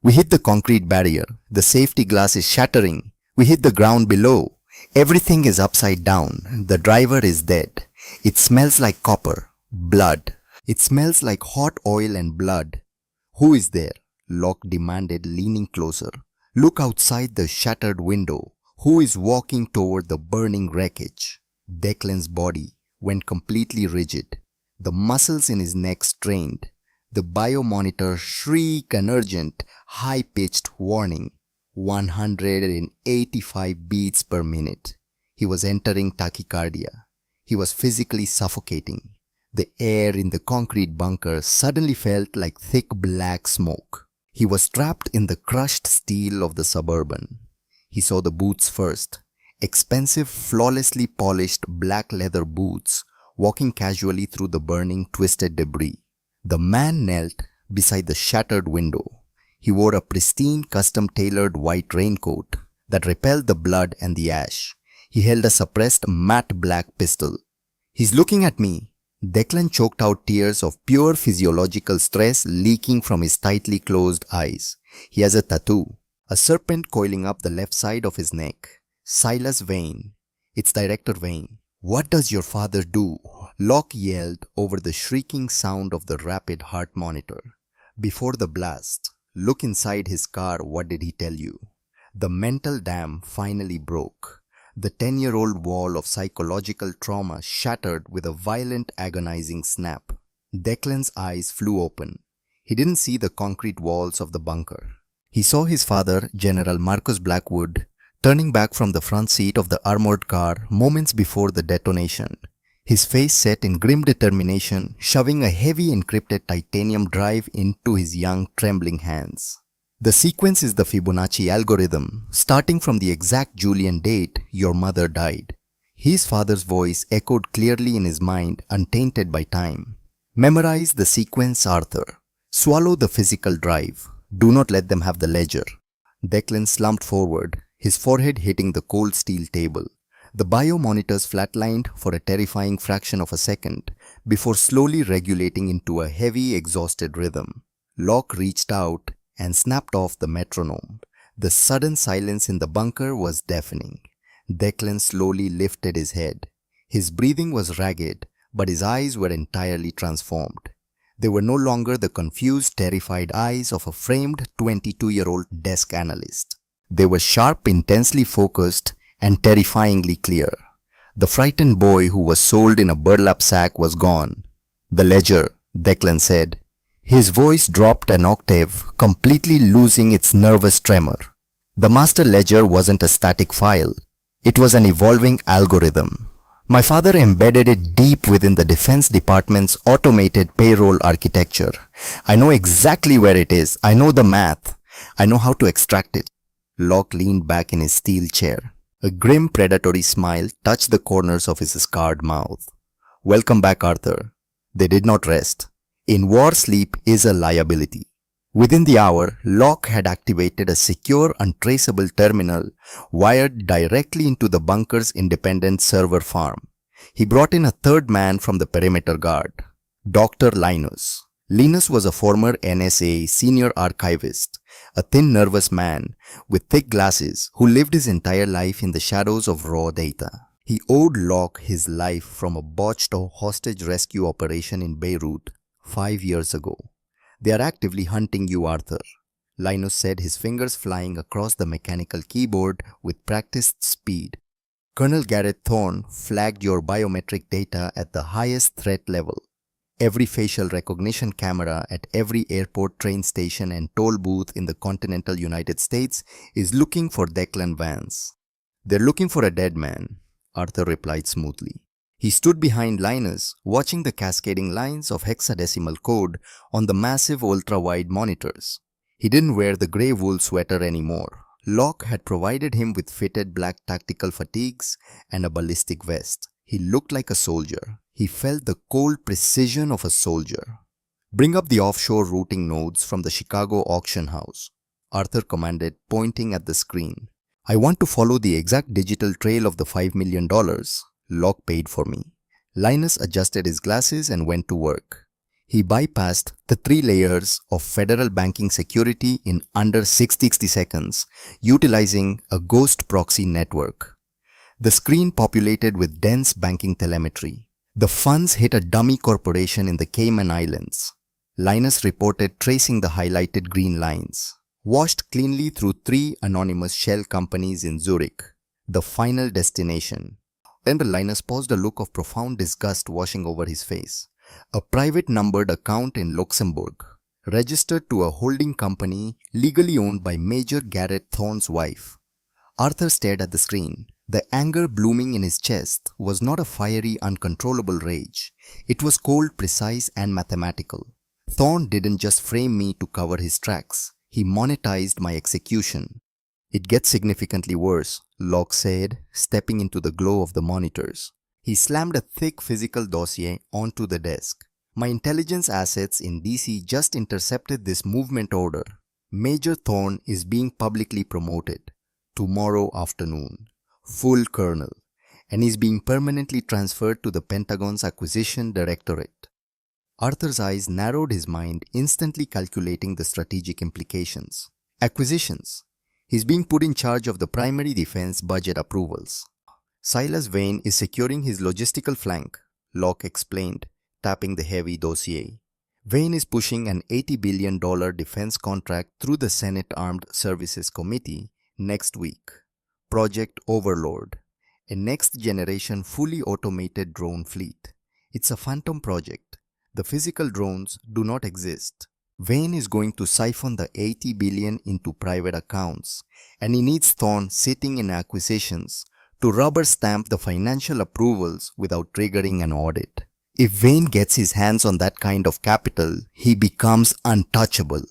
We hit the concrete barrier. The safety glass is shattering. We hit the ground below. Everything is upside down. The driver is dead. It smells like copper. Blood. It smells like hot oil and blood. Who is there? Locke demanded, leaning closer. Look outside the shattered window. Who is walking toward the burning wreckage? Declan's body went completely rigid. The muscles in his neck strained. The biomonitor shrieked an urgent, high-pitched warning. 185 beats per minute. He was entering tachycardia. He was physically suffocating. The air in the concrete bunker suddenly felt like thick black smoke. He was trapped in the crushed steel of the Suburban. He saw the boots first. Expensive, flawlessly polished black leather boots walking casually through the burning, twisted debris. The man knelt beside the shattered window. He wore a pristine, custom-tailored white raincoat that repelled the blood and the ash. He held a suppressed, matte black pistol. He's looking at me. Declan choked out tears of pure physiological stress leaking from his tightly closed eyes. He has a tattoo, a serpent coiling up the left side of his neck. Silas Vane. It's Director Vane. What does your father do? Locke yelled over the shrieking sound of the rapid heart monitor. Before the blast, look inside his car. What did he tell you? The mental dam finally broke. The 10-year-old wall of psychological trauma shattered with a violent, agonizing snap. Declan's eyes flew open. He didn't see the concrete walls of the bunker. He saw his father, General Marcus Blackwood, turning back from the front seat of the armored car moments before the detonation. His face set in grim determination, shoving a heavy encrypted titanium drive into his young, trembling hands. The sequence is the Fibonacci algorithm, starting from the exact Julian date your mother died. His father's voice echoed clearly in his mind, untainted by time. Memorize the sequence, Arthur. Swallow the physical drive. Do not let them have the ledger. Declan slumped forward, his forehead hitting the cold steel table. The biomonitors flatlined for a terrifying fraction of a second before slowly regulating into a heavy, exhausted rhythm. Locke reached out and snapped off the metronome. The sudden silence in the bunker was deafening. Declan slowly lifted his head. His breathing was ragged, but his eyes were entirely transformed. They were no longer the confused, terrified eyes of a framed 22-year-old desk analyst. They were sharp, intensely focused, and terrifyingly clear. The frightened boy who was sold in a burlap sack was gone. The ledger, Declan said. His voice dropped an octave, completely losing its nervous tremor. The master ledger wasn't a static file. It was an evolving algorithm. My father embedded it deep within the Defense Department's automated payroll architecture. I know exactly where it is. I know the math. I know how to extract it. Locke leaned back in his steel chair. A grim, predatory smile touched the corners of his scarred mouth. Welcome back, Arthur. They did not rest. In war, sleep is a liability. Within the hour, Locke had activated a secure, untraceable terminal wired directly into the bunker's independent server farm. He brought in a third man from the perimeter guard, Dr. Linus. Linus was a former NSA senior archivist, a thin, nervous man with thick glasses who lived his entire life in the shadows of raw data. He owed Locke his life from a botched hostage rescue operation in Beirut 5 years ago. "They are actively hunting you, Arthur," Linus said, his fingers flying across the mechanical keyboard with practiced speed. "Colonel Garrett Thorne flagged your biometric data at the highest threat level. Every facial recognition camera at every airport, train station, and toll booth in the continental United States is looking for Declan Vance." "They're looking for a dead man," Arthur replied smoothly. He stood behind Linus, watching the cascading lines of hexadecimal code on the massive ultra-wide monitors. He didn't wear the grey wool sweater anymore. Locke had provided him with fitted black tactical fatigues and a ballistic vest. He looked like a soldier. He felt the cold precision of a soldier. "Bring up the offshore routing nodes from the Chicago auction house," Arthur commanded, pointing at the screen. "I want to follow the exact digital trail of the $5 million Locke paid for me." Linus adjusted his glasses and went to work. He bypassed the 3 layers of federal banking security in under 60 seconds, utilizing a ghost proxy network. The screen populated with dense banking telemetry. The funds hit a dummy corporation in the Cayman Islands. Linus reported, tracing the highlighted green lines. "Washed cleanly through 3 anonymous shell companies in Zurich. The final destination." Then Linus paused, a look of profound disgust washing over his face. "A private numbered account in Luxembourg, registered to a holding company legally owned by Major Garrett Thorne's wife." Arthur stared at the screen. The anger blooming in his chest was not a fiery, uncontrollable rage. It was cold, precise, and mathematical. "Thorne didn't just frame me to cover his tracks. He monetized my execution." "It gets significantly worse," Locke said, stepping into the glow of the monitors. He slammed a thick physical dossier onto the desk. "My intelligence assets in DC just intercepted this movement order. Major Thorne is being publicly promoted. Tomorrow afternoon. Full colonel. And he's being permanently transferred to the Pentagon's Acquisition Directorate." Arthur's eyes narrowed, his mind instantly calculating the strategic implications. Acquisitions. He's being put in charge of the primary defense budget approvals. "Silas Vane is securing his logistical flank," Locke explained, tapping the heavy dossier. "Vane is pushing an $80 billion defense contract through the Senate Armed Services Committee next week. Project Overlord, a next-generation fully automated drone fleet. It's a phantom project. The physical drones do not exist. Vane is going to siphon the $80 billion into private accounts, and he needs Thorne sitting in acquisitions to rubber stamp the financial approvals without triggering an audit. If Vane gets his hands on that kind of capital, he becomes untouchable,"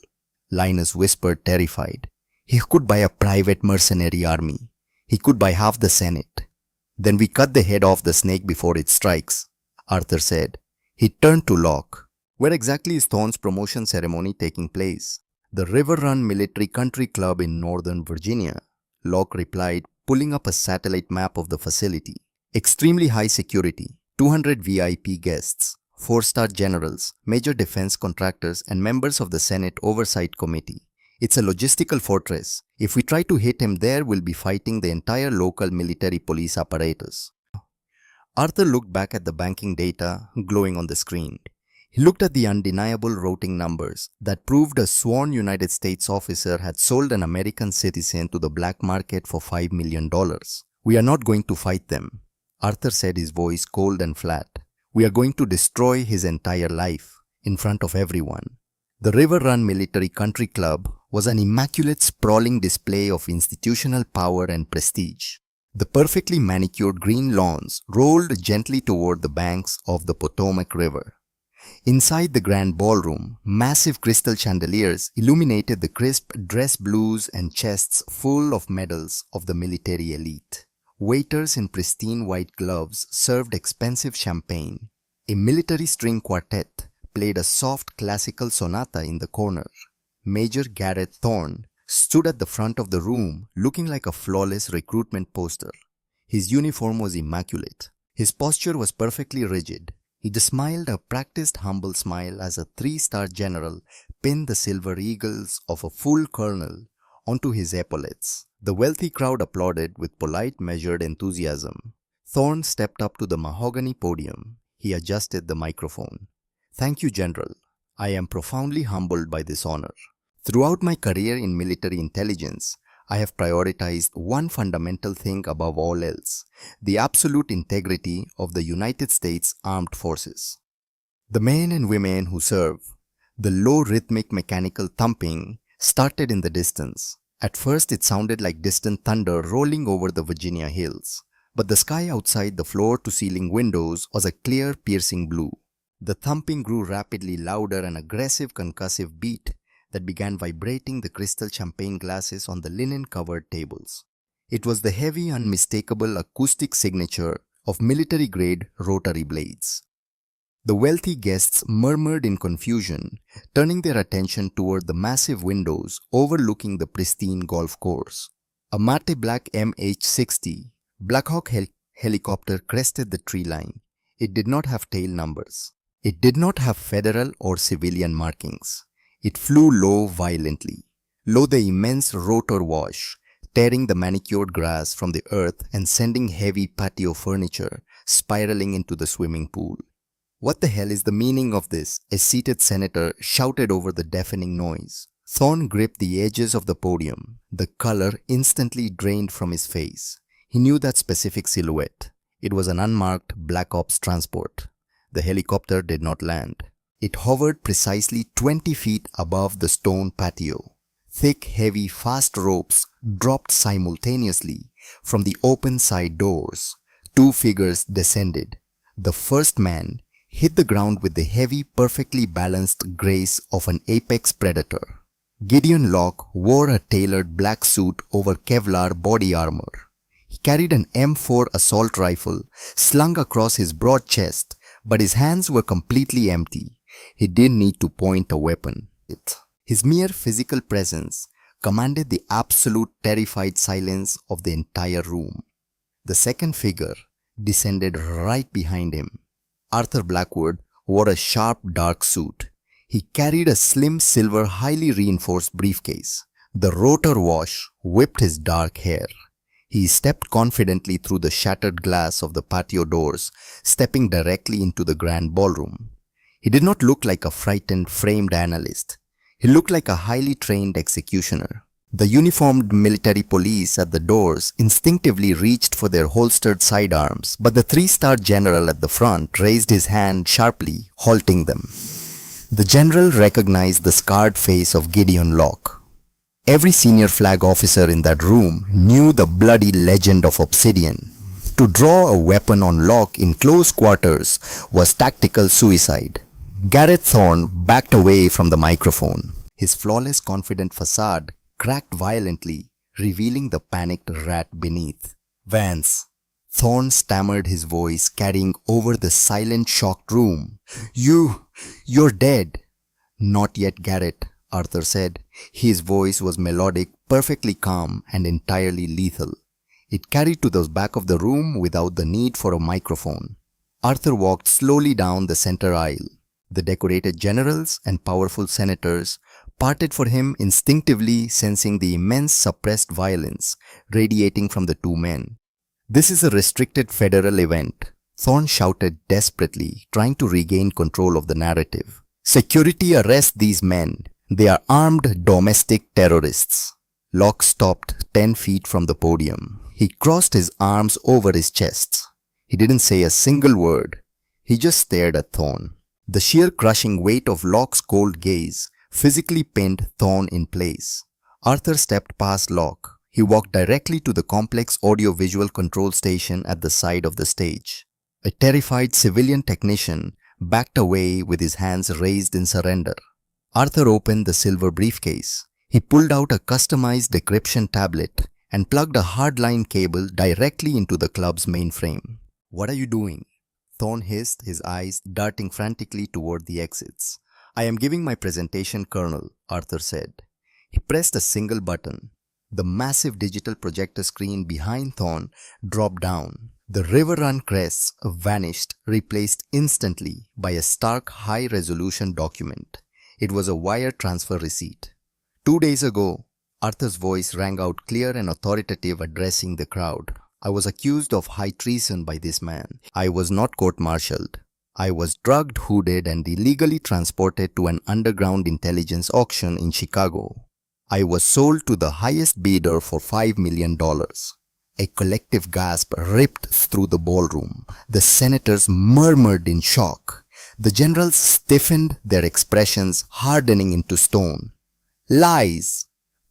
Linus whispered, terrified. "He could buy a private mercenary army. He could buy half the Senate." "Then we cut the head off the snake before it strikes," Arthur said. He turned to Locke. "Where exactly is Thorne's promotion ceremony taking place?" "The River Run Military Country Club in Northern Virginia," Locke replied, pulling up a satellite map of the facility. "Extremely high security, 200 VIP guests, 4-star generals, major defense contractors, and members of the Senate Oversight Committee. It's a logistical fortress. If we try to hit him there, we'll be fighting the entire local military police apparatus." Arthur looked back at the banking data glowing on the screen. He looked at the undeniable routing numbers that proved a sworn United States officer had sold an American citizen to the black market for $5 million. "We are not going to fight them," Arthur said, his voice cold and flat. "We are going to destroy his entire life in front of everyone." The River Run Military Country Club was an immaculate, sprawling display of institutional power and prestige. The perfectly manicured green lawns rolled gently toward the banks of the Potomac River. Inside the grand ballroom, massive crystal chandeliers illuminated the crisp dress blues and chests full of medals of the military elite. Waiters in pristine white gloves served expensive champagne. A military string quartet played a soft classical sonata in the corner. Major Garrett Thorne stood at the front of the room looking like a flawless recruitment poster. His uniform was immaculate. His posture was perfectly rigid. He just smiled a practiced, humble smile as a 3-star general pinned the silver eagles of a full colonel onto his epaulets. The wealthy crowd applauded with polite, measured enthusiasm. Thorne stepped up to the mahogany podium. He adjusted the microphone. "Thank you, General. I am profoundly humbled by this honor. Throughout my career in military intelligence, I have prioritized one fundamental thing above all else: the absolute integrity of the United States Armed Forces. The men and women who serve." The low rhythmic mechanical thumping started in the distance. At first it sounded like distant thunder rolling over the Virginia hills, but the sky outside the floor-to-ceiling windows was a clear, piercing blue. The thumping grew rapidly louder, an aggressive concussive beat that began vibrating the crystal champagne glasses on the linen-covered tables. It was the heavy, unmistakable acoustic signature of military-grade rotary blades. The wealthy guests murmured in confusion, turning their attention toward the massive windows overlooking the pristine golf course. A matte black MH-60 Blackhawk helicopter crested the tree line. It did not have tail numbers. It did not have federal or civilian markings. It flew low violently, low the immense rotor wash, tearing the manicured grass from the earth and sending heavy patio furniture spiraling into the swimming pool. "What the hell is the meaning of this?" a seated senator shouted over the deafening noise. Thorne gripped the edges of the podium. The color instantly drained from his face. He knew that specific silhouette. It was an unmarked Black Ops transport. The helicopter did not land. It hovered precisely 20 feet above the stone patio. Thick, heavy, fast ropes dropped simultaneously from the open side doors. Two figures descended. The first man hit the ground with the heavy, perfectly balanced grace of an apex predator. Gideon Locke wore a tailored black suit over Kevlar body armor. He carried an M4 assault rifle slung across his broad chest, but his hands were completely empty. He didn't need to point a weapon. His mere physical presence commanded the absolute terrified silence of the entire room. The second figure descended right behind him. Arthur Blackwood wore a sharp dark suit. He carried a slim silver highly reinforced briefcase. The rotor wash whipped his dark hair. He stepped confidently through the shattered glass of the patio doors, stepping directly into the grand ballroom. He did not look like a frightened, framed analyst. He looked like a highly trained executioner. The uniformed military police at the doors instinctively reached for their holstered sidearms, but the three-star general at the front raised his hand sharply, halting them. The general recognized the scarred face of Gideon Locke. Every senior flag officer in that room knew the bloody legend of Obsidian. To draw a weapon on Locke in close quarters was tactical suicide. Gareth Thorne backed away from the microphone. His flawless, confident facade cracked violently, revealing the panicked rat beneath. "Vance," Thorne stammered, his voice carrying over the silent, shocked room. You're dead." "Not yet, Garrett," Arthur said. His voice was melodic, perfectly calm, and entirely lethal. It carried to the back of the room without the need for a microphone. Arthur walked slowly down the center aisle. The decorated generals and powerful senators parted for him, instinctively sensing the immense suppressed violence radiating from the two men. "This is a restricted federal event," Thorne shouted desperately, trying to regain control of the narrative. "Security, arrest these men. They are armed domestic terrorists." Locke stopped 10 feet from the podium. He crossed his arms over his chest. He didn't say a single word. He just stared at Thorne. The sheer crushing weight of Locke's cold gaze physically pinned Thorne in place. Arthur stepped past Locke. He walked directly to the complex audio-visual control station at the side of the stage. A terrified civilian technician backed away with his hands raised in surrender. Arthur opened the silver briefcase. He pulled out a customized decryption tablet and plugged a hardline cable directly into the club's mainframe. "What are you doing?" Thorne hissed, his eyes darting frantically toward the exits. "I am giving my presentation, Colonel," Arthur said. He pressed a single button. The massive digital projector screen behind Thorne dropped down. The River Run crests vanished, replaced instantly by a stark, high-resolution document. It was a wire transfer receipt. 2 days ago, Arthur's voice rang out clear and authoritative, addressing the crowd. I was accused of high treason by this man. I was not court-martialed. I was drugged, hooded, and illegally transported to an underground intelligence auction in Chicago. I was sold to the highest bidder for $5 million. A collective gasp ripped through the ballroom. The senators murmured in shock. The generals stiffened, their expressions hardening into stone. Lies!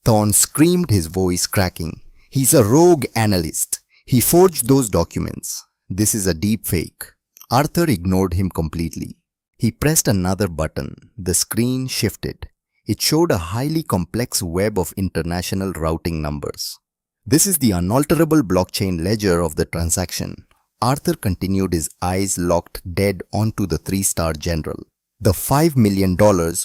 Thorne screamed, his voice cracking. He's a rogue analyst. He forged those documents. This is a deep fake. Arthur ignored him completely. He pressed another button. The screen shifted. It showed a highly complex web of international routing numbers. This is the unalterable blockchain ledger of the transaction. Arthur continued, his eyes locked dead onto the three-star general. The $5 million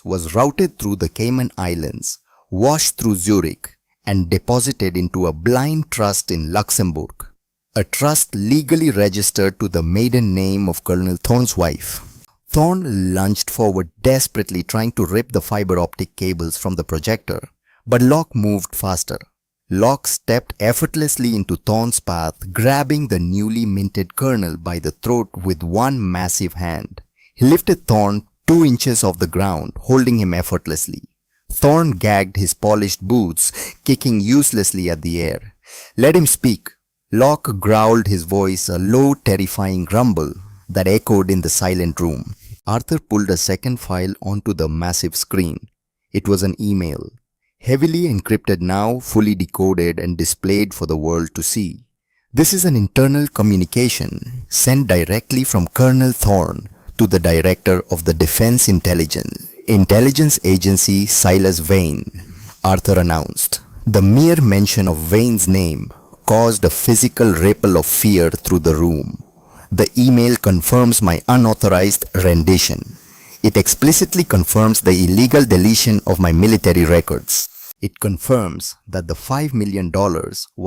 was routed through the Cayman Islands, washed through Zurich, and deposited into a blind trust in Luxembourg. A trust legally registered to the maiden name of Colonel Thorne's wife. Thorne lunged forward, desperately trying to rip the fiber optic cables from the projector, but Locke moved faster. Locke stepped effortlessly into Thorne's path, grabbing the newly minted colonel by the throat with one massive hand. He lifted Thorne 2 inches off the ground, holding him effortlessly. Thorne gagged his polished boots, kicking uselessly at the air. "Let him speak." Locke growled, his voice a low, terrifying grumble that echoed in the silent room. Arthur pulled a second file onto the massive screen. It was an email, heavily encrypted now, fully decoded and displayed for the world to see. "This is an internal communication sent directly from Colonel Thorne to the Director of the Defense Intelligence Agency, Silas Vane," Arthur announced. The mere mention of Vane's name caused a physical ripple of fear through the room. "The email confirms my unauthorized rendition. It explicitly confirms the illegal deletion of my military records. It confirms that the $5 million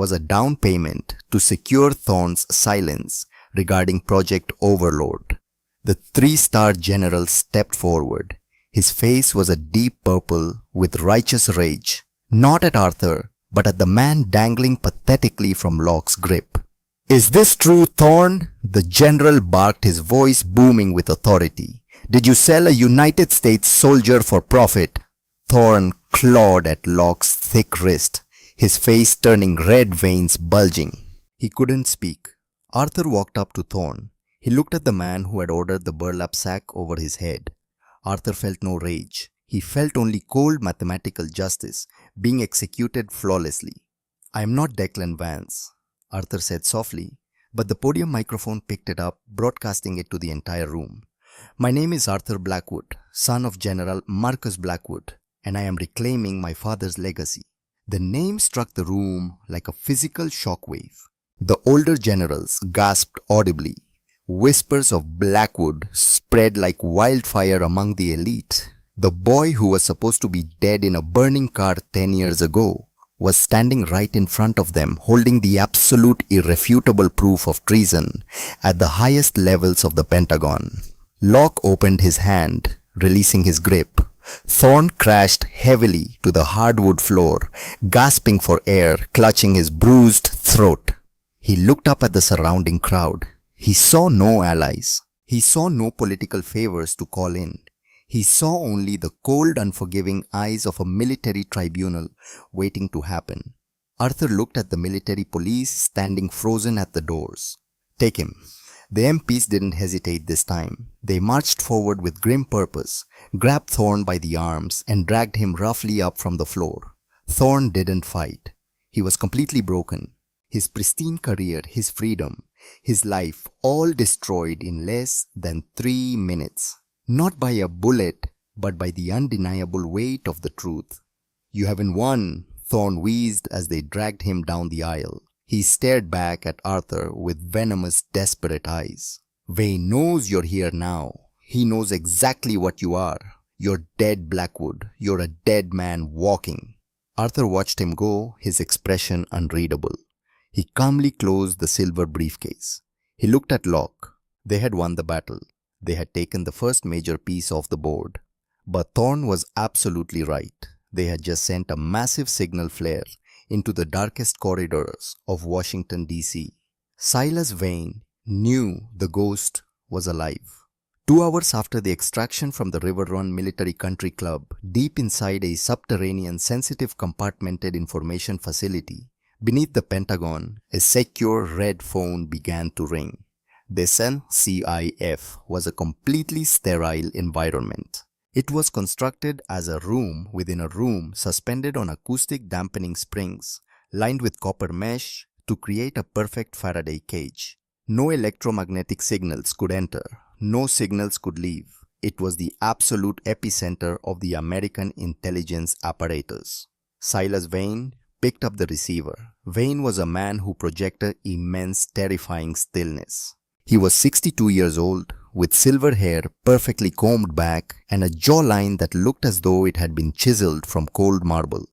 was a down payment to secure Thorne's silence regarding Project Overlord." The three-star general stepped forward. His face was a deep purple with righteous rage, not at Arthur, but at the man dangling pathetically from Locke's grip. "Is this true, Thorne?" The general barked, his voice booming with authority. "Did you sell a United States soldier for profit?" Thorne clawed at Locke's thick wrist, his face turning red, veins bulging. He couldn't speak. Arthur walked up to Thorne. He looked at the man who had ordered the burlap sack over his head. Arthur felt no rage. He felt only cold mathematical justice being executed flawlessly. "I am not Declan Vance," Arthur said softly, but the podium microphone picked it up, broadcasting it to the entire room. "My name is Arthur Blackwood, son of General Marcus Blackwood, and I am reclaiming my father's legacy." The name struck the room like a physical shockwave. The older generals gasped audibly. Whispers of Blackwood spread like wildfire among the elite. The boy who was supposed to be dead in a burning car 10 years ago was standing right in front of them, holding the absolute irrefutable proof of treason at the highest levels of the Pentagon. Locke opened his hand, releasing his grip. Thorne crashed heavily to the hardwood floor, gasping for air, clutching his bruised throat. He looked up at the surrounding crowd. He saw no allies. He saw no political favors to call in. He saw only the cold, unforgiving eyes of a military tribunal waiting to happen. Arthur looked at the military police standing frozen at the doors. "Take him." The MPs didn't hesitate this time. They marched forward with grim purpose, grabbed Thorne by the arms, and dragged him roughly up from the floor. Thorne didn't fight. He was completely broken. His pristine career, his freedom, his life, all destroyed in less than 3 minutes. Not by a bullet, but by the undeniable weight of the truth. "You haven't won," Thorne wheezed as they dragged him down the aisle. He stared back at Arthur with venomous, desperate eyes. "Vane knows you're here now. He knows exactly what you are. You're dead, Blackwood. You're a dead man walking." Arthur watched him go, his expression unreadable. He calmly closed the silver briefcase. He looked at Locke. They had won the battle. They had taken the first major piece off the board. But Thorne was absolutely right. They had just sent a massive signal flare into the darkest corridors of Washington, D.C. Silas Vane knew the ghost was alive. 2 hours after the extraction from the River Run Military Country Club, deep inside a subterranean sensitive compartmented information facility, beneath the Pentagon, a secure red phone began to ring. This NCIF was a completely sterile environment. It was constructed as a room within a room suspended on acoustic dampening springs, lined with copper mesh to create a perfect Faraday cage. No electromagnetic signals could enter, no signals could leave. It was the absolute epicenter of the American intelligence apparatus. Silas Vane picked up the receiver. Vane was a man who projected immense, terrifying stillness. He was 62 years old, with silver hair perfectly combed back and a jawline that looked as though it had been chiseled from cold marble.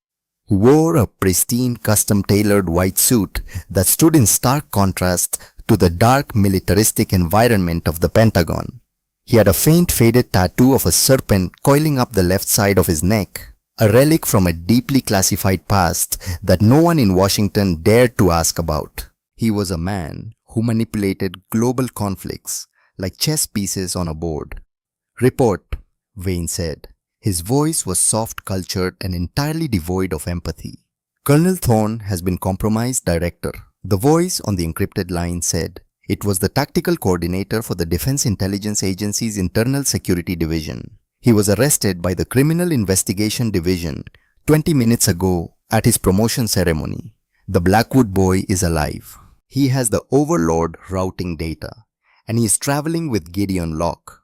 He wore a pristine, custom-tailored white suit that stood in stark contrast to the dark, militaristic environment of the Pentagon. He had a faint, faded tattoo of a serpent coiling up the left side of his neck, a relic from a deeply classified past that no one in Washington dared to ask about. He was a man who manipulated global conflicts like chess pieces on a board. "Report," Vane said. His voice was soft, cultured, and entirely devoid of empathy. "Colonel Thorne has been compromised, Director," the voice on the encrypted line said. It was the tactical coordinator for the Defense Intelligence Agency's Internal Security Division. He was arrested by the Criminal Investigation Division 20 minutes ago at his promotion ceremony. The Blackwood boy is alive. He has the Overlord routing data, and he is traveling with Gideon Locke.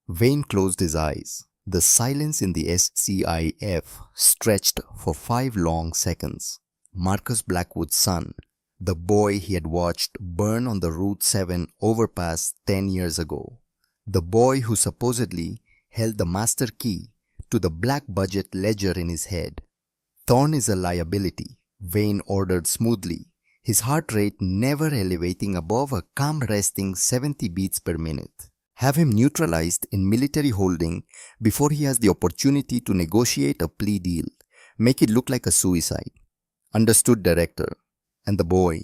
Vane closed his eyes. The silence in the SCIF stretched for 5 long seconds. Marcus Blackwood's son, the boy he had watched burn on the Route 7 overpass 10 years ago. The boy who supposedly held the master key to the black budget ledger in his head. "Thorne is a liability," Vane ordered smoothly, his heart rate never elevating above a calm resting 70 beats per minute. "Have him neutralized in military holding before he has the opportunity to negotiate a plea deal. Make it look like a suicide." "Understood, Director." And the boy.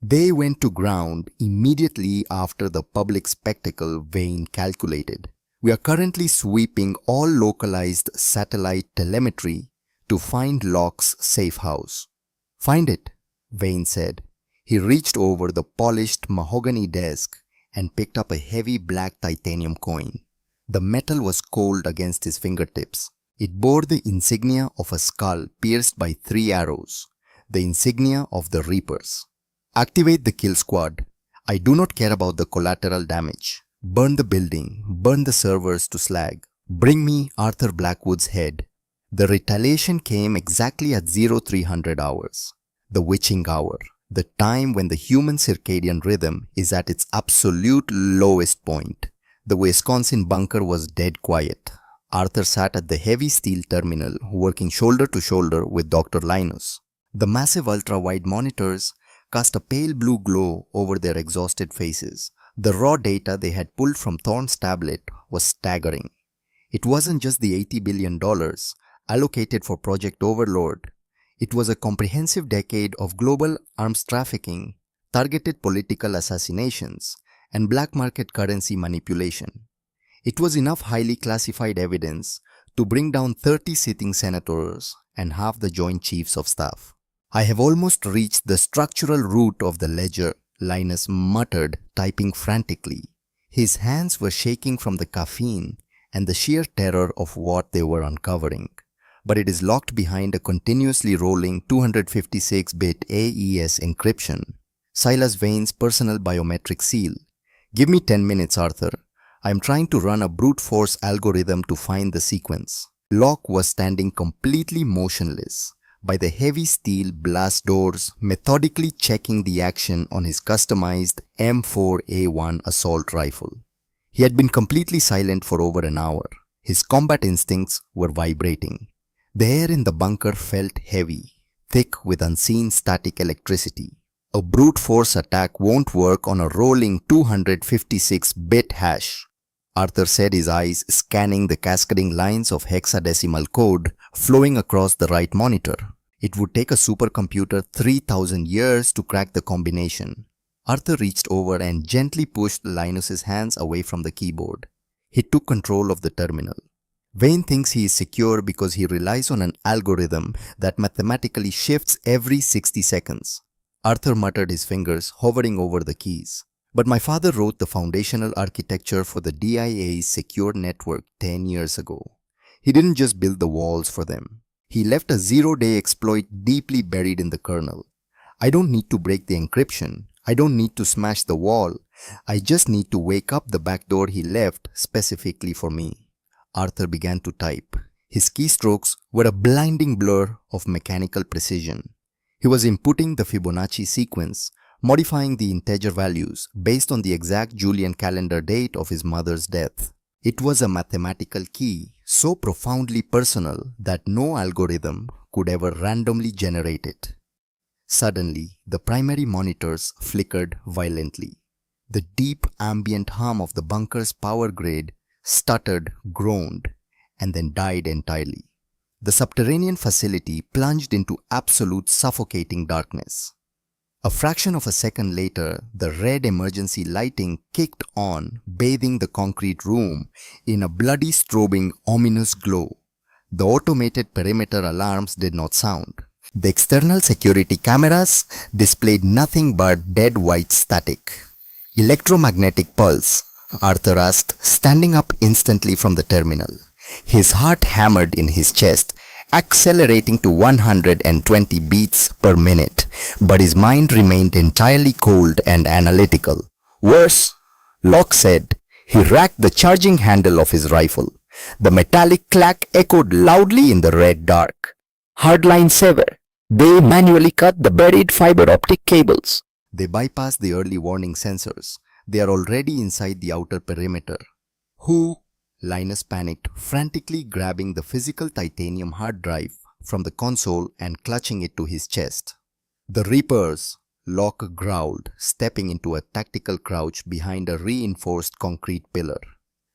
They went to ground immediately after the public spectacle, Vane calculated. "We are currently sweeping all localized satellite telemetry to find Locke's safe house." "Find it," Vane said. He reached over the polished mahogany desk and picked up a heavy black titanium coin. The metal was cold against his fingertips. It bore the insignia of a skull pierced by 3 arrows, the insignia of the Reapers. "Activate the kill squad. I do not care about the collateral damage. Burn the building, burn the servers to slag. Bring me Arthur Blackwood's head." The retaliation came exactly at 0300 hours, the witching hour. The time when the human circadian rhythm is at its absolute lowest point. The Wisconsin bunker was dead quiet. Arthur sat at the heavy steel terminal, working shoulder to shoulder with Dr. Linus. The massive ultra-wide monitors cast a pale blue glow over their exhausted faces. The raw data they had pulled from Thorne's tablet was staggering. It wasn't just the $80 billion allocated for Project Overlord. It was a comprehensive decade of global arms trafficking, targeted political assassinations, and black market currency manipulation. It was enough highly classified evidence to bring down 30 sitting senators and half the Joint Chiefs of Staff. "I have almost reached the structural root of the ledger," Linus muttered, typing frantically. His hands were shaking from the caffeine and the sheer terror of what they were uncovering. "But it is locked behind a continuously rolling 256-bit AES encryption. Silas Vane's personal biometric seal. Give me 10 minutes, Arthur. I am trying to run a brute force algorithm to find the sequence." Locke was standing completely motionless by the heavy steel blast doors, methodically checking the action on his customized M4A1 assault rifle. He had been completely silent for over an hour. His combat instincts were vibrating. The air in the bunker felt heavy, thick with unseen static electricity. A brute force attack won't work on a rolling 256-bit hash, Arthur said, his eyes scanning the cascading lines of hexadecimal code flowing across the right monitor. It would take a supercomputer 3,000 years to crack the combination. Arthur reached over and gently pushed Linus's hands away from the keyboard. He took control of the terminal. Wayne thinks he is secure because he relies on an algorithm that mathematically shifts every 60 seconds. Arthur muttered, his fingers hovering over the keys. But my father wrote the foundational architecture for the DIA's secure network 10 years ago. He didn't just build the walls for them. He left a zero-day exploit deeply buried in the kernel. I don't need to break the encryption. I don't need to smash the wall. I just need to wake up the backdoor he left specifically for me. Arthur began to type. His keystrokes were a blinding blur of mechanical precision. He was inputting the Fibonacci sequence, modifying the integer values based on the exact Julian calendar date of his mother's death. It was a mathematical key so profoundly personal that no algorithm could ever randomly generate it. Suddenly, the primary monitors flickered violently. The deep ambient hum of the bunker's power grid stuttered, groaned, and then died entirely. The subterranean facility plunged into absolute suffocating darkness. A fraction of a second later, the red emergency lighting kicked on, bathing the concrete room in a bloody strobing, ominous glow. The automated perimeter alarms did not sound. The external security cameras displayed nothing but dead white static. "Electromagnetic pulse?" Arthur asked, standing up instantly from the terminal. His heart hammered in his chest, accelerating to 120 beats per minute, but his mind remained entirely cold and analytical. "Worse," Locke said. He racked the charging handle of his rifle. The metallic clack echoed loudly in the red dark. "Hardline sever. They manually cut the buried fiber optic cables." They bypassed the early warning sensors. They are already inside the outer perimeter. "Who?" Linus panicked, frantically grabbing the physical titanium hard drive from the console and clutching it to his chest. "The Reapers," Locke growled, stepping into a tactical crouch behind a reinforced concrete pillar.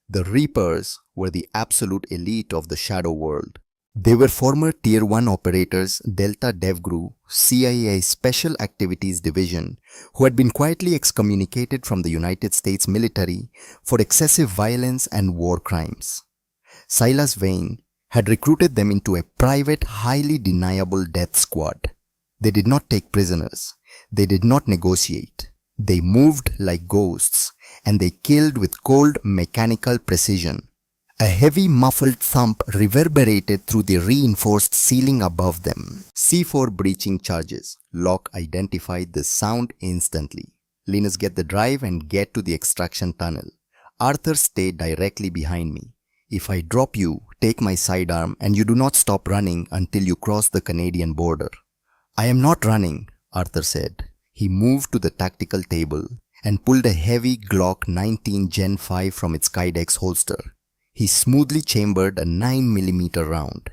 The Reapers were the absolute elite of the shadow world. They were former Tier 1 operators Delta DevGru, CIA Special Activities Division, who had been quietly excommunicated from the United States military for excessive violence and war crimes. Silas Wayne had recruited them into a private, highly deniable death squad. They did not take prisoners. They did not negotiate. They moved like ghosts, and they killed with cold, mechanical precision. A heavy muffled thump reverberated through the reinforced ceiling above them. C4 breaching charges. Locke identified the sound instantly. "Linus, get the drive and get to the extraction tunnel. Arthur, stay directly behind me. If I drop you, take my sidearm and you do not stop running until you cross the Canadian border." "I am not running," Arthur said. He moved to the tactical table and pulled a heavy Glock 19 Gen 5 from its Kydex holster. He smoothly chambered a 9mm round.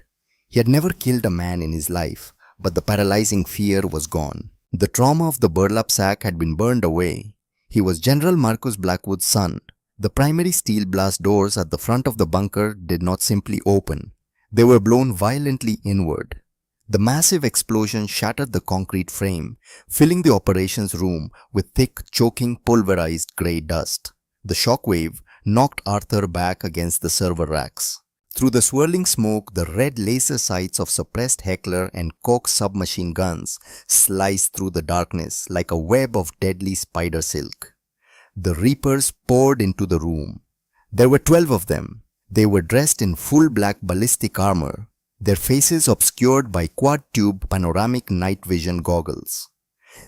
He had never killed a man in his life, but the paralyzing fear was gone. The trauma of the burlap sack had been burned away. He was General Marcus Blackwood's son. The primary steel blast doors at the front of the bunker did not simply open. They were blown violently inward. The massive explosion shattered the concrete frame, filling the operations room with thick, choking, pulverized grey dust. The shockwave knocked Arthur back against the server racks. Through the swirling smoke, the red laser sights of suppressed Heckler and Koch submachine guns sliced through the darkness like a web of deadly spider silk. The Reapers poured into the room. There were 12 of them. They were dressed in full black ballistic armor, their faces obscured by quad-tube panoramic night vision goggles.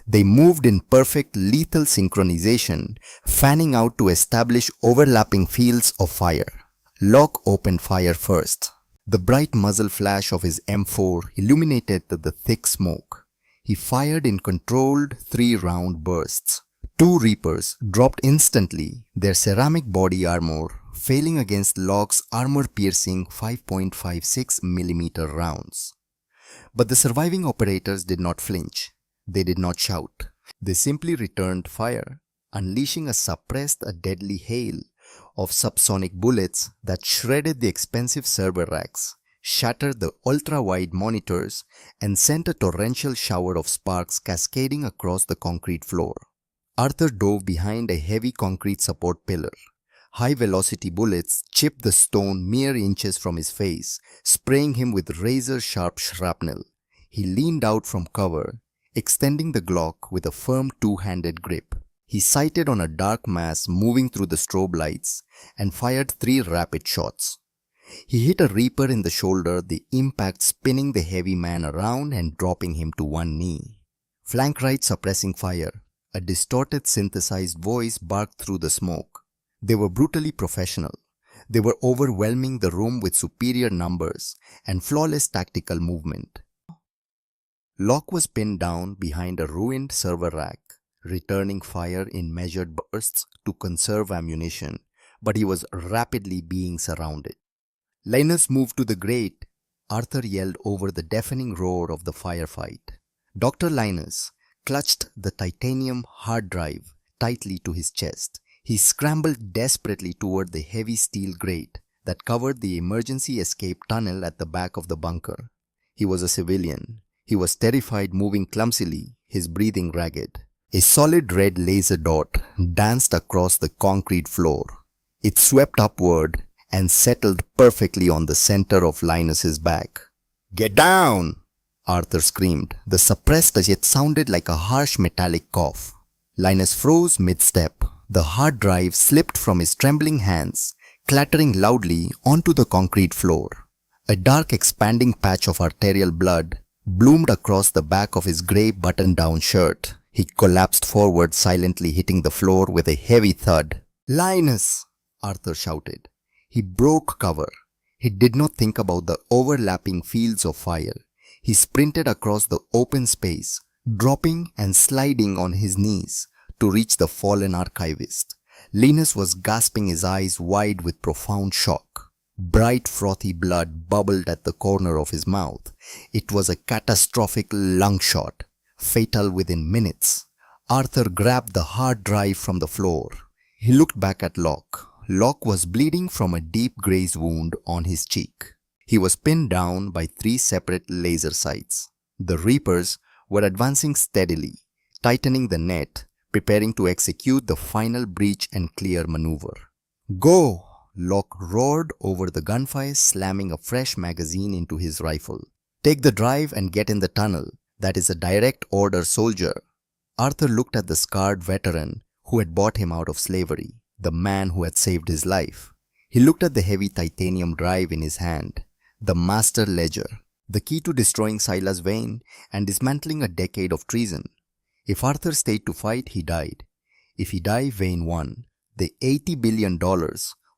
They moved in perfect lethal synchronization, fanning out to establish overlapping fields of fire. Locke opened fire first. The bright muzzle flash of his M4 illuminated the thick smoke. He fired in controlled 3-round bursts. 2 Reapers dropped instantly, their ceramic body armor failing against Locke's armor-piercing 5.56mm rounds. But the surviving operators did not flinch. They did not shout. They simply returned fire, unleashing a deadly hail of subsonic bullets that shredded the expensive server racks, shattered the ultra-wide monitors, and sent a torrential shower of sparks cascading across the concrete floor. Arthur dove behind a heavy concrete support pillar. High-velocity bullets chipped the stone mere inches from his face, spraying him with razor-sharp shrapnel. He leaned out from cover, extending the Glock with a firm two-handed grip. He sighted on a dark mass moving through the strobe lights and fired 3 rapid shots. He hit a Reaper in the shoulder, the impact spinning the heavy man around and dropping him to one knee. Flank right suppressing fire. A distorted synthesized voice barked through the smoke. They were brutally professional. They were overwhelming the room with superior numbers and flawless tactical movement. Locke was pinned down behind a ruined server rack, returning fire in measured bursts to conserve ammunition, but he was rapidly being surrounded. Linus moved to the grate, Arthur yelled over the deafening roar of the firefight. Dr. Linus clutched the titanium hard drive tightly to his chest. He scrambled desperately toward the heavy steel grate that covered the emergency escape tunnel at the back of the bunker. He was a civilian. He was terrified, moving clumsily, his breathing ragged. A solid red laser dot danced across the concrete floor. It swept upward and settled perfectly on the center of Linus's back. "Get down!" Arthur screamed. The suppressed yet sounded like a harsh metallic cough. Linus froze mid-step. The hard drive slipped from his trembling hands, clattering loudly onto the concrete floor. A dark expanding patch of arterial blood bloomed across the back of his grey button-down shirt. He collapsed forward, silently hitting the floor with a heavy thud. "Linus!" Arthur shouted. He broke cover. He did not think about the overlapping fields of fire. He sprinted across the open space, dropping and sliding on his knees to reach the fallen archivist. Linus was gasping, his eyes wide with profound shock. Bright frothy blood bubbled at the corner of his mouth. It was a catastrophic lung shot, fatal within minutes. Arthur grabbed the hard drive from the floor. He looked back at Locke. Locke was bleeding from a deep graze wound on his cheek. He was pinned down by 3 separate laser sights. The Reapers were advancing steadily, tightening the net, preparing to execute the final breach and clear maneuver. "Go!" Locke roared over the gunfire, slamming a fresh magazine into his rifle. "Take the drive and get in the tunnel. That is a direct order, soldier." Arthur looked at the scarred veteran who had bought him out of slavery, the man who had saved his life. He looked at the heavy titanium drive in his hand, the master ledger, the key to destroying Silas Vane and dismantling a decade of treason. If Arthur stayed to fight, he died. If he died, Vane won. The $80 billion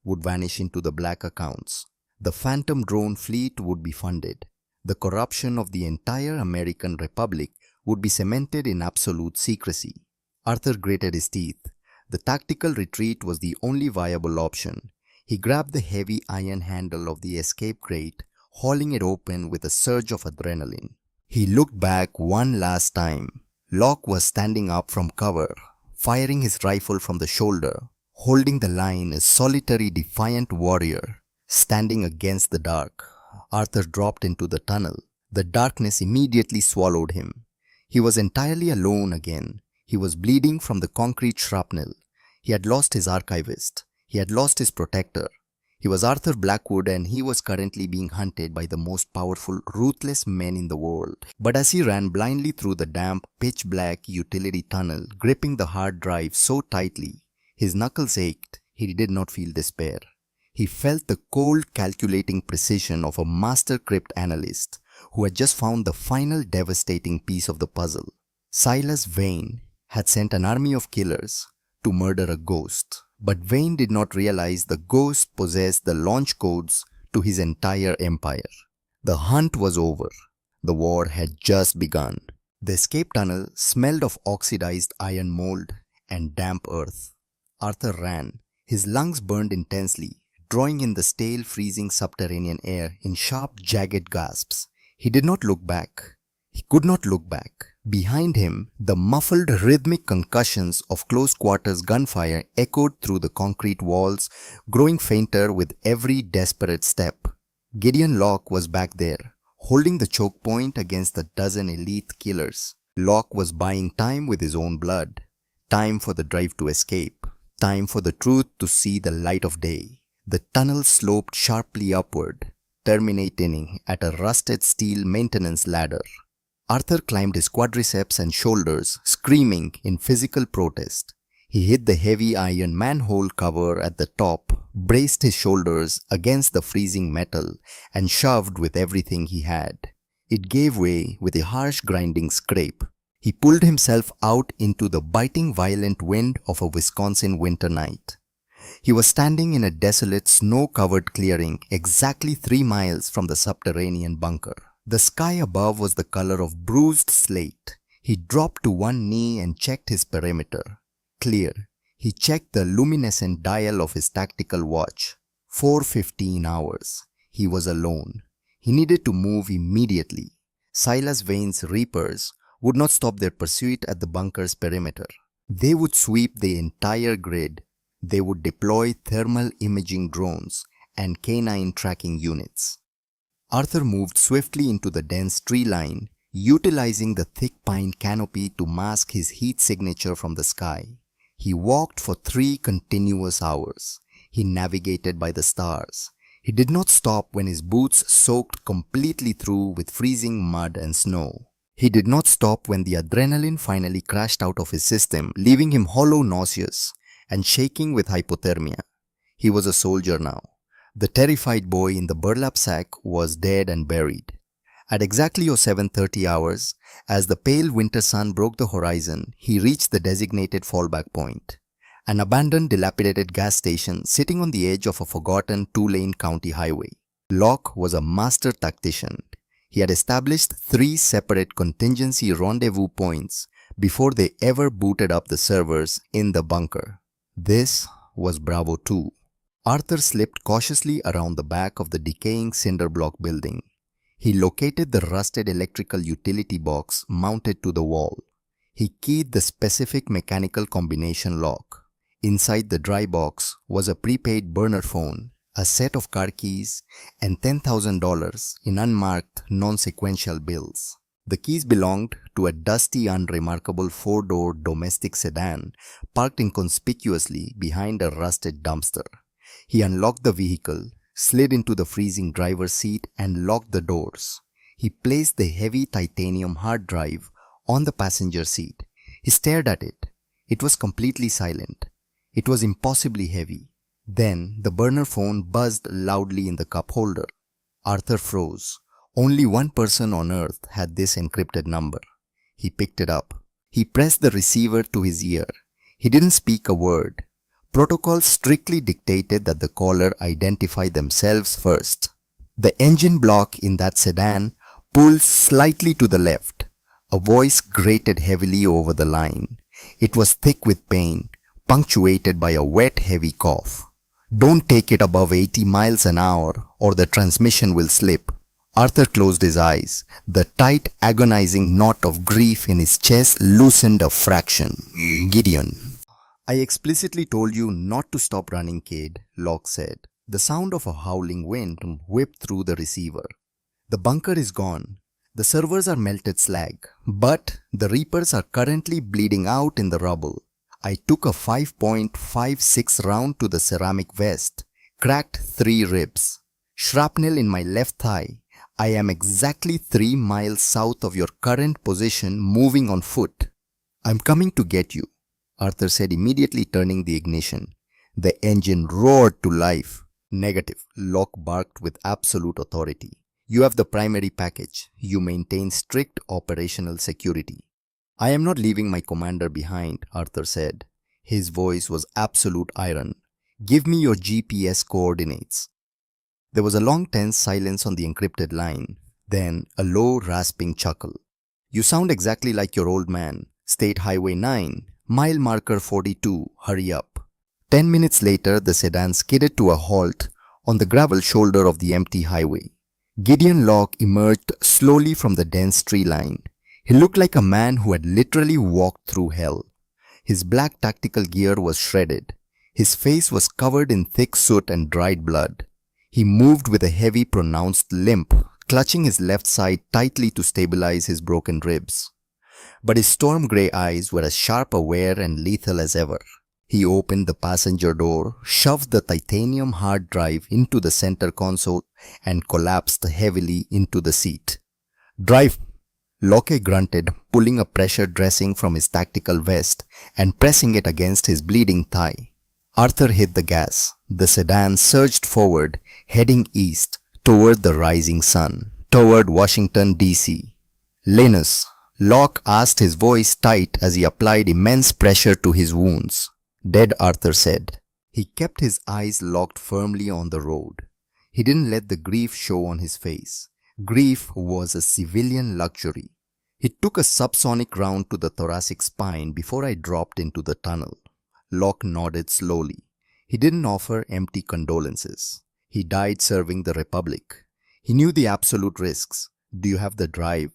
would vanish into the black accounts. The phantom drone fleet would be funded. The corruption of the entire American Republic would be cemented in absolute secrecy. Arthur gritted his teeth. The tactical retreat was the only viable option. He grabbed the heavy iron handle of the escape grate, hauling it open with a surge of adrenaline. He looked back one last time. Locke was standing up from cover, firing his rifle from the shoulder, holding the line, a solitary defiant warrior, standing against the dark. Arthur dropped into the tunnel. The darkness immediately swallowed him. He was entirely alone again. He was bleeding from the concrete shrapnel. He had lost his archivist. He had lost his protector. He was Arthur Blackwood, and he was currently being hunted by the most powerful, ruthless men in the world. But as he ran blindly through the damp, pitch-black utility tunnel, gripping the hard drive so tightly, his knuckles ached. He did not feel despair. He felt the cold, calculating precision of a master crypt analyst who had just found the final devastating piece of the puzzle. Silas Vane had sent an army of killers to murder a ghost. But Vane did not realize the ghost possessed the launch codes to his entire empire. The hunt was over. The war had just begun. The escape tunnel smelled of oxidized iron mold and damp earth. Arthur ran. His lungs burned intensely, drawing in the stale, freezing subterranean air in sharp, jagged gasps. He did not look back. He could not look back. Behind him, the muffled, rhythmic concussions of close-quarters gunfire echoed through the concrete walls, growing fainter with every desperate step. Gideon Locke was back there, holding the choke point against the dozen elite killers. Locke was buying time with his own blood. Time for the drive to escape. Time for the truth to see the light of day. The tunnel sloped sharply upward, terminating at a rusted steel maintenance ladder. Arthur climbed his quadriceps and shoulders, screaming in physical protest. He hit the heavy iron manhole cover at the top, braced his shoulders against the freezing metal, and shoved with everything he had. It gave way with a harsh grinding scrape. He pulled himself out into the biting violent wind of a Wisconsin winter night. He was standing in a desolate snow-covered clearing exactly 3 miles from the subterranean bunker. The sky above was the color of bruised slate. He dropped to one knee and checked his perimeter. Clear. He checked the luminescent dial of his tactical watch. 4:15 hours. He was alone. He needed to move immediately. Silas Vane's Reapers would not stop their pursuit at the bunker's perimeter. They would sweep the entire grid. They would deploy thermal imaging drones and canine tracking units. Arthur moved swiftly into the dense tree line, utilizing the thick pine canopy to mask his heat signature from the sky. He walked for 3 continuous hours. He navigated by the stars. He did not stop when his boots soaked completely through with freezing mud and snow. He did not stop when the adrenaline finally crashed out of his system, leaving him hollow, nauseous, and shaking with hypothermia. He was a soldier now. The terrified boy in the burlap sack was dead and buried. At exactly 7:30 hours, as the pale winter sun broke the horizon, he reached the designated fallback point. An abandoned, dilapidated gas station sitting on the edge of a forgotten 2-lane county highway. Locke was a master tactician. He had established 3 separate contingency rendezvous points before they ever booted up the servers in the bunker. This was Bravo 2. Arthur slipped cautiously around the back of the decaying cinder block building. He located the rusted electrical utility box mounted to the wall. He keyed the specific mechanical combination lock. Inside the dry box was a prepaid burner phone, a set of car keys, and $10,000 in unmarked, non-sequential bills. The keys belonged to a dusty, unremarkable 4-door domestic sedan parked inconspicuously behind a rusted dumpster. He unlocked the vehicle, slid into the freezing driver's seat, and locked the doors. He placed the heavy titanium hard drive on the passenger seat. He stared at it. It was completely silent. It was impossibly heavy. Then the burner phone buzzed loudly in the cup holder. Arthur froze. Only one person on earth had this encrypted number. He picked it up. He pressed the receiver to his ear. He didn't speak a word. Protocol strictly dictated that the caller identify themselves first. The engine block in that sedan pulled slightly to the left. A voice grated heavily over the line. It was thick with pain, punctuated by a wet, heavy cough. "Don't take it above 80 miles an hour or the transmission will slip." Arthur closed his eyes. The tight, agonizing knot of grief in his chest loosened a fraction. "Gideon." "I explicitly told you not to stop running, kid," Locke said. The sound of a howling wind whipped through the receiver. "The bunker is gone. The servers are melted slag, but the Reapers are currently bleeding out in the rubble. I took a 5.56 round to the ceramic vest, cracked 3 ribs. Shrapnel in my left thigh. I am exactly 3 miles south of your current position, moving on foot. I'm coming to get you," Arthur said, immediately turning the ignition. The engine roared to life. "Negative," Locke barked with absolute authority. "You have the primary package. You maintain strict operational security." "I am not leaving my commander behind," Arthur said. His voice was absolute iron. "Give me your GPS coordinates." There was a long tense silence on the encrypted line. Then a low rasping chuckle. "You sound exactly like your old man. State Highway 9. Mile marker 42, hurry up." 10 minutes later, the sedan skidded to a halt on the gravel shoulder of the empty highway. Gideon Locke emerged slowly from the dense tree line. He looked like a man who had literally walked through hell. His black tactical gear was shredded. His face was covered in thick soot and dried blood. He moved with a heavy, pronounced limp, clutching his left side tightly to stabilize his broken ribs. But his storm grey eyes were as sharp, aware, and lethal as ever. He opened the passenger door, shoved the titanium hard drive into the center console, and collapsed heavily into the seat. "Drive!" Locke grunted, pulling a pressure dressing from his tactical vest and pressing it against his bleeding thigh. Arthur hit the gas. The sedan surged forward, heading east, toward the rising sun, toward Washington, D.C. "Linus," Locke asked, his voice tight as he applied immense pressure to his wounds. "Dead," Arthur said. He kept his eyes locked firmly on the road. He didn't let the grief show on his face. Grief was a civilian luxury. "He took a subsonic round to the thoracic spine before I dropped into the tunnel." Locke nodded slowly. He didn't offer empty condolences. He died serving the Republic. He knew the absolute risks. "Do you have the drive?"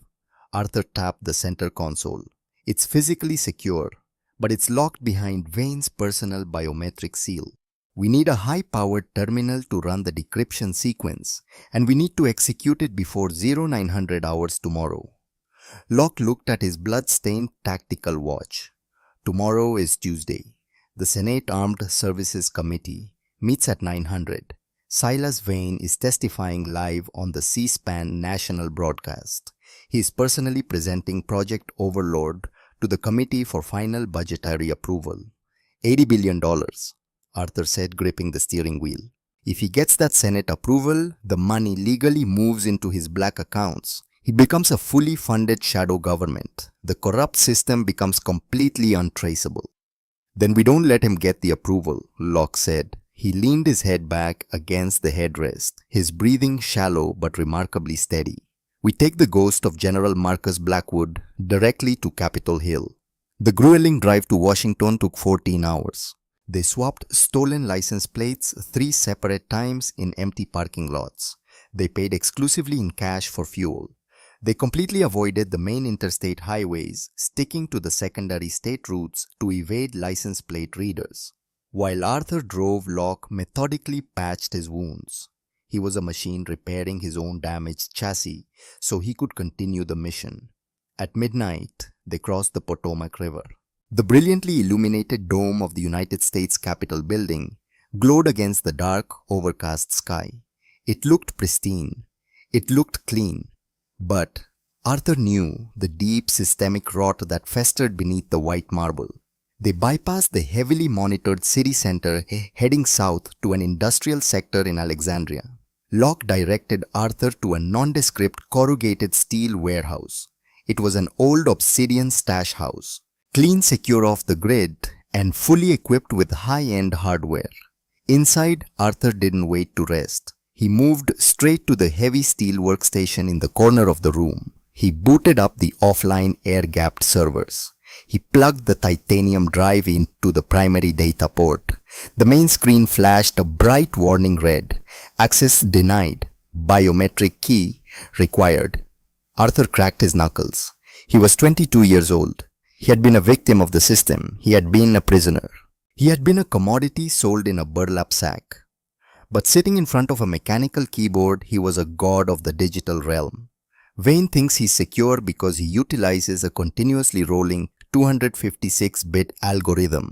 Arthur tapped the center console. "It's physically secure, but it's locked behind Wayne's personal biometric seal. We need a high-powered terminal to run the decryption sequence, and we need to execute it before 0900 hours tomorrow." Locke looked at his blood-stained tactical watch. "Tomorrow is Tuesday. The Senate Armed Services Committee meets at 900. Silas Wayne is testifying live on the C-SPAN national broadcast. He is personally presenting Project Overlord to the committee for final budgetary approval. $80 billion, Arthur said, gripping the steering wheel. If he gets that Senate approval, the money legally moves into his black accounts. He becomes a fully funded shadow government. The corrupt system becomes completely untraceable. "Then we don't let him get the approval," Locke said. He leaned his head back against the headrest, his breathing shallow but remarkably steady. "We take the ghost of General Marcus Blackwood directly to Capitol Hill." The grueling drive to Washington took 14 hours. They swapped stolen license plates 3 separate times in empty parking lots. They paid exclusively in cash for fuel. They completely avoided the main interstate highways, sticking to the secondary state routes to evade license plate readers. While Arthur drove, Locke methodically patched his wounds. He was a machine repairing his own damaged chassis so he could continue the mission. At midnight, they crossed the Potomac River. The brilliantly illuminated dome of the United States Capitol building glowed against the dark, overcast sky. It looked pristine. It looked clean. But Arthur knew the deep systemic rot that festered beneath the white marble. They bypassed the heavily monitored city center, heading south to an industrial sector in Alexandria. Locke directed Arthur to a nondescript corrugated steel warehouse. It was an old obsidian stash house, clean, secure off the grid, and fully equipped with high-end hardware. Inside, Arthur didn't wait to rest. He moved straight to the heavy steel workstation in the corner of the room. He booted up the offline air-gapped servers. He plugged the titanium drive into the primary data port. The main screen flashed a bright warning red. "Access denied. Biometric key required." Arthur cracked his knuckles. He was 22 years old. He had been a victim of the system. He had been a prisoner. He had been a commodity sold in a burlap sack. But sitting in front of a mechanical keyboard, he was a god of the digital realm. Wayne thinks he's secure because he utilizes a continuously rolling 256-bit algorithm.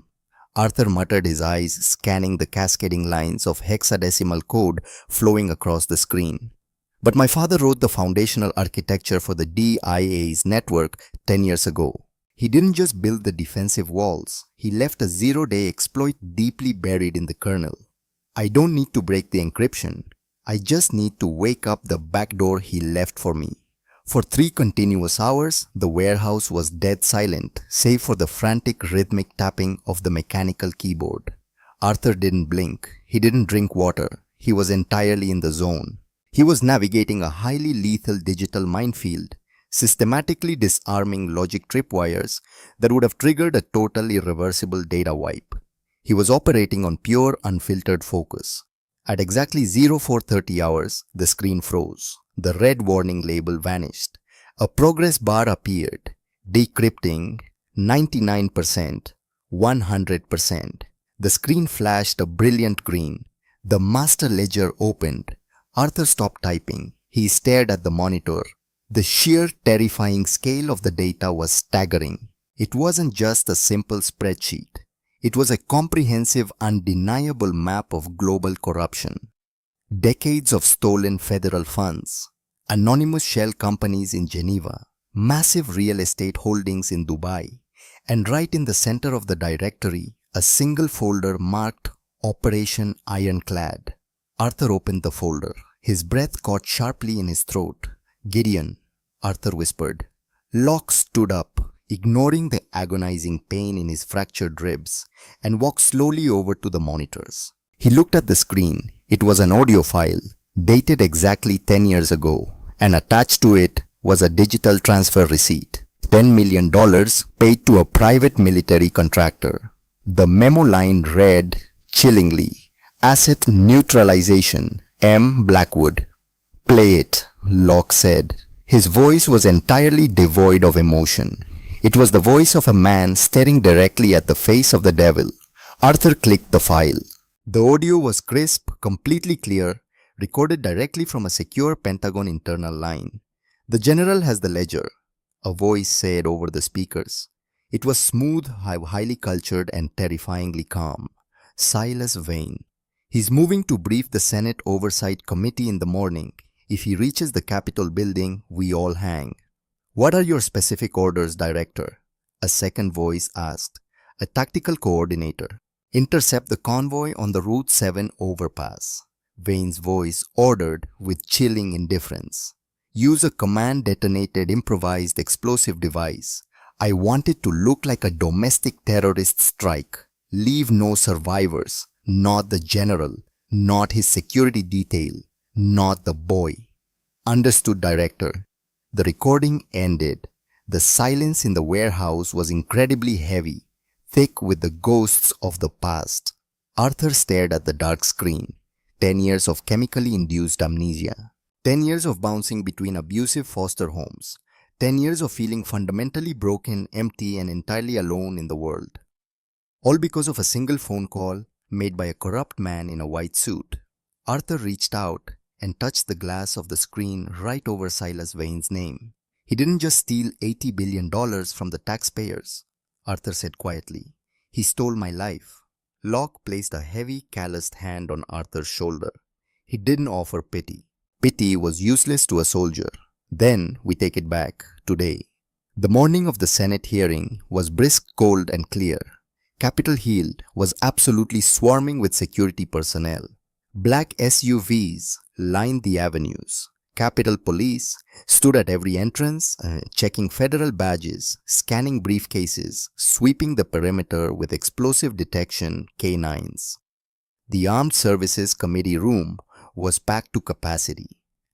Arthur muttered, his eyes scanning the cascading lines of hexadecimal code flowing across the screen. "But my father wrote the foundational architecture for the DIA's network 10 years ago. He didn't just build the defensive walls. He left a zero-day exploit deeply buried in the kernel. I don't need to break the encryption. I just need to wake up the backdoor he left for me." For 3 continuous hours, the warehouse was dead silent, save for the frantic rhythmic tapping of the mechanical keyboard. Arthur didn't blink. He didn't drink water. He was entirely in the zone. He was navigating a highly lethal digital minefield, systematically disarming logic tripwires that would have triggered a total irreversible data wipe. He was operating on pure, unfiltered focus. At exactly 0430 hours, the screen froze. The red warning label vanished. A progress bar appeared. Decrypting 99%, 100%. The screen flashed a brilliant green. The master ledger opened. Arthur stopped typing. He stared at the monitor. The sheer terrifying scale of the data was staggering. It wasn't just a simple spreadsheet. It was a comprehensive, undeniable map of global corruption. Decades of stolen federal funds, anonymous shell companies in Geneva, massive real estate holdings in Dubai, and right in the center of the directory, a single folder marked Operation Ironclad. Arthur opened the folder. His breath caught sharply in his throat. "Gideon," Arthur whispered. Locke stood up, ignoring the agonizing pain in his fractured ribs, and walked slowly over to the monitors. He looked at the screen. It was an audio file, dated exactly 10 years ago, and attached to it was a digital transfer receipt. $10 million paid to a private military contractor. The memo line read chillingly, "Asset neutralization, M. Blackwood." "Play it," Locke said. His voice was entirely devoid of emotion. It was the voice of a man staring directly at the face of the devil. Arthur clicked the file. The audio was crisp, completely clear, recorded directly from a secure Pentagon internal line. "The general has the ledger," a voice said over the speakers. It was smooth, highly cultured, and terrifyingly calm. "Silas Vane. He's moving to brief the Senate Oversight Committee in the morning. If he reaches the Capitol building, we all hang." "What are your specific orders, Director?" a second voice asked. "A tactical coordinator. Intercept the convoy on the Route 7 overpass," Vane's voice ordered with chilling indifference. "Use a command-detonated improvised explosive device. I want it to look like a domestic terrorist strike. Leave no survivors. Not the general. Not his security detail. Not the boy." "Understood, Director." The recording ended. The silence in the warehouse was incredibly heavy, thick with the ghosts of the past. Arthur stared at the dark screen. 10 years of chemically induced amnesia. 10 years of bouncing between abusive foster homes. 10 years of feeling fundamentally broken, empty, and entirely alone in the world. All because of a single phone call made by a corrupt man in a white suit. Arthur reached out and touched the glass of the screen right over Silas Vane's name. "He didn't just steal $80 billion from the taxpayers," Arthur said quietly. "He stole my life." Locke placed a heavy, calloused hand on Arthur's shoulder. He didn't offer pity. Pity was useless to a soldier. "Then we take it back, today." The morning of the Senate hearing was brisk, cold, and clear. Capitol Hill was absolutely swarming with security personnel. Black SUVs lined the avenues. Capitol Police stood at every entrance, checking federal badges, scanning briefcases, sweeping the perimeter with explosive detection canines. The Armed Services Committee room was packed to capacity.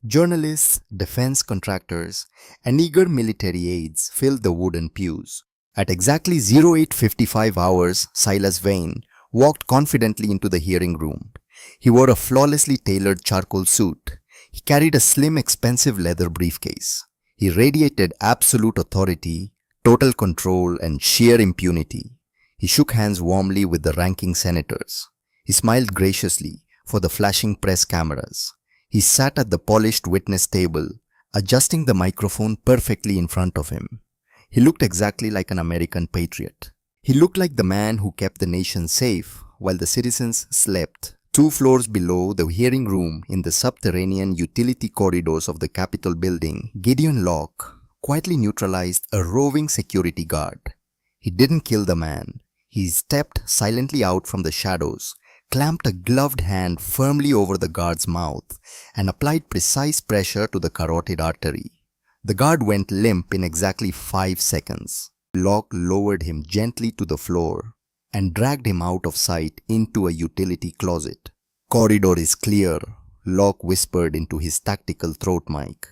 Journalists, defense contractors, and eager military aides filled the wooden pews. At exactly 08:55 hours, Silas Vane walked confidently into the hearing room. He wore a flawlessly tailored charcoal suit. He carried a slim, expensive leather briefcase. He radiated absolute authority, total control, and sheer impunity. He shook hands warmly with the ranking senators. He smiled graciously for the flashing press cameras. He sat at the polished witness table, adjusting the microphone perfectly in front of him. He looked exactly like an American patriot. He looked like the man who kept the nation safe while the citizens slept. 2 floors below the hearing room, in the subterranean utility corridors of the Capitol building, Gideon Locke quietly neutralized a roving security guard. He didn't kill the man. He stepped silently out from the shadows, clamped a gloved hand firmly over the guard's mouth, and applied precise pressure to the carotid artery. The guard went limp in exactly 5 seconds. Locke lowered him gently to the floor and dragged him out of sight into a utility closet. "Corridor is clear," Locke whispered into his tactical throat mic.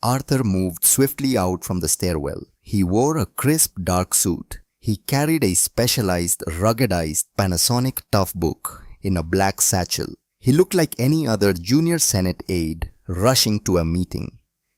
Arthur moved swiftly out from the stairwell. He wore a crisp dark suit. He carried a specialized, ruggedized Panasonic Toughbook in a black satchel. He looked like any other junior Senate aide rushing to a meeting.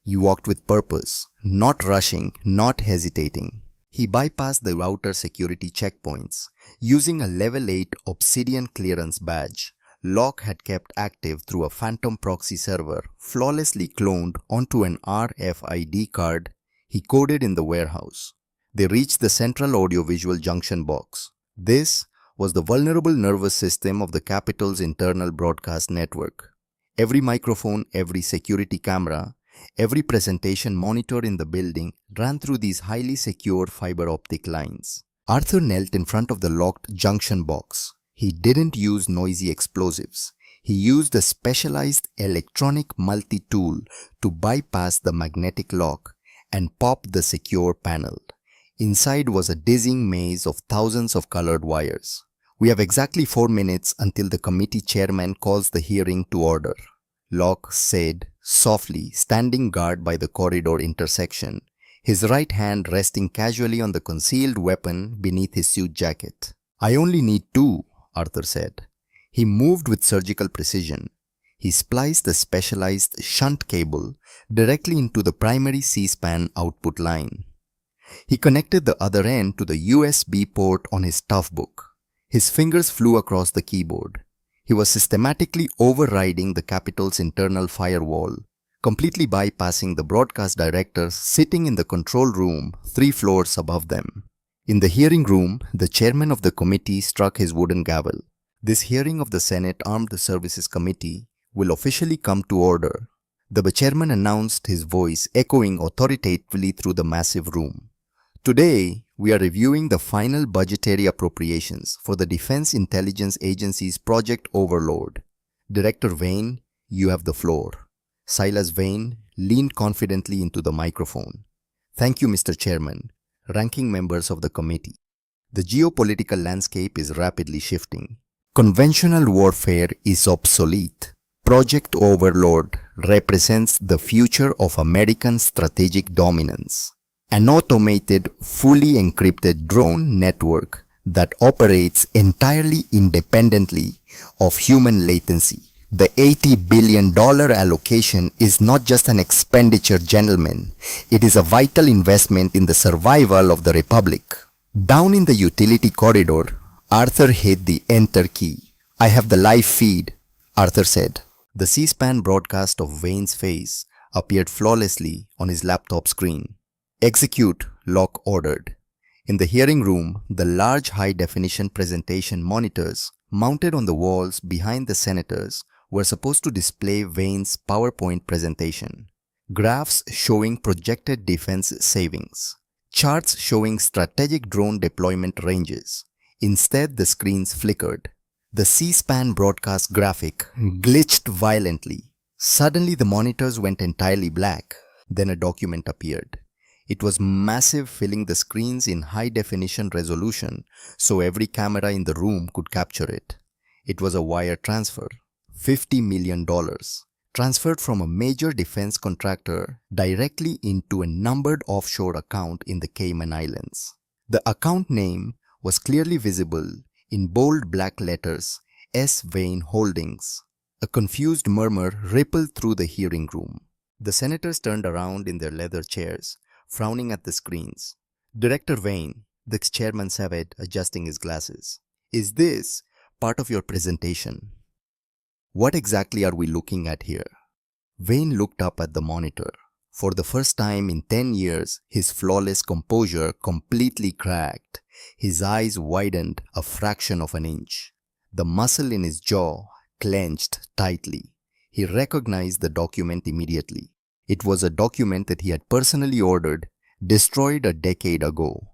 He walked with purpose, not rushing, not hesitating. He bypassed the outer security checkpoints, using a level 8 obsidian clearance badge. Locke had kept active through a phantom proxy server flawlessly cloned onto an RFID card he coded in the warehouse. They reached the central audiovisual junction box. This was the vulnerable nervous system of the Capitol's internal broadcast network. Every microphone, every security camera, every presentation monitor in the building ran through these highly secure fiber optic lines. Arthur knelt in front of the locked junction box. He didn't use noisy explosives. He used a specialized electronic multi-tool to bypass the magnetic lock and pop the secure panel. Inside was a dizzying maze of thousands of colored wires. We have exactly 4 minutes until the committee chairman calls the hearing to order, Locke said softly, standing guard by the corridor intersection, his right hand resting casually on the concealed weapon beneath his suit jacket. I only need 2, Arthur said. He moved with surgical precision. He spliced the specialized shunt cable directly into the primary C-SPAN output line. He connected the other end to the USB port on his toughbook. His fingers flew across the keyboard. He was systematically overriding the Capitol's internal firewall, completely bypassing the broadcast directors sitting in the control room 3 floors above them. In the hearing room, the chairman of the committee struck his wooden gavel. This hearing of the Senate Armed Services Committee will officially come to order. The chairman announced, his voice echoing authoritatively through the massive room. Today, we are reviewing the final budgetary appropriations for the Defense Intelligence Agency's Project Overlord. Director Vane, you have the floor. Silas Vane leaned confidently into the microphone. Thank you, Mr. Chairman. Ranking members of the committee. The geopolitical landscape is rapidly shifting. Conventional warfare is obsolete. Project Overlord represents the future of American strategic dominance. An automated, fully encrypted drone network that operates entirely independently of human latency. The $80 billion allocation is not just an expenditure, gentlemen. It is a vital investment in the survival of the Republic. Down in the utility corridor, Arthur hit the enter key. I have the live feed, Arthur said. The C-SPAN broadcast of Vane's face appeared flawlessly on his laptop screen. Execute, Locke ordered. In the hearing room, the large high-definition presentation monitors mounted on the walls behind the senators were supposed to display Vane's PowerPoint presentation. Graphs showing projected defense savings. Charts showing strategic drone deployment ranges. Instead, the screens flickered. The C-SPAN broadcast graphic glitched violently. Suddenly, the monitors went entirely black. Then a document appeared. It was massive, filling the screens in high-definition resolution so every camera in the room could capture it. It was a wire transfer. $50 million, transferred from a major defense contractor directly into a numbered offshore account in the Cayman Islands. The account name was clearly visible in bold black letters, S. Vane Holdings. A confused murmur rippled through the hearing room. The senators turned around in their leather chairs, frowning at the screens. Director Vane, the chairman said, adjusting his glasses. Is this part of your presentation? What exactly are we looking at here? Vane looked up at the monitor. For the first time in 10 years, his flawless composure completely cracked. His eyes widened a fraction of an inch. The muscle in his jaw clenched tightly. He recognized the document immediately. It was a document that he had personally ordered, destroyed a decade ago.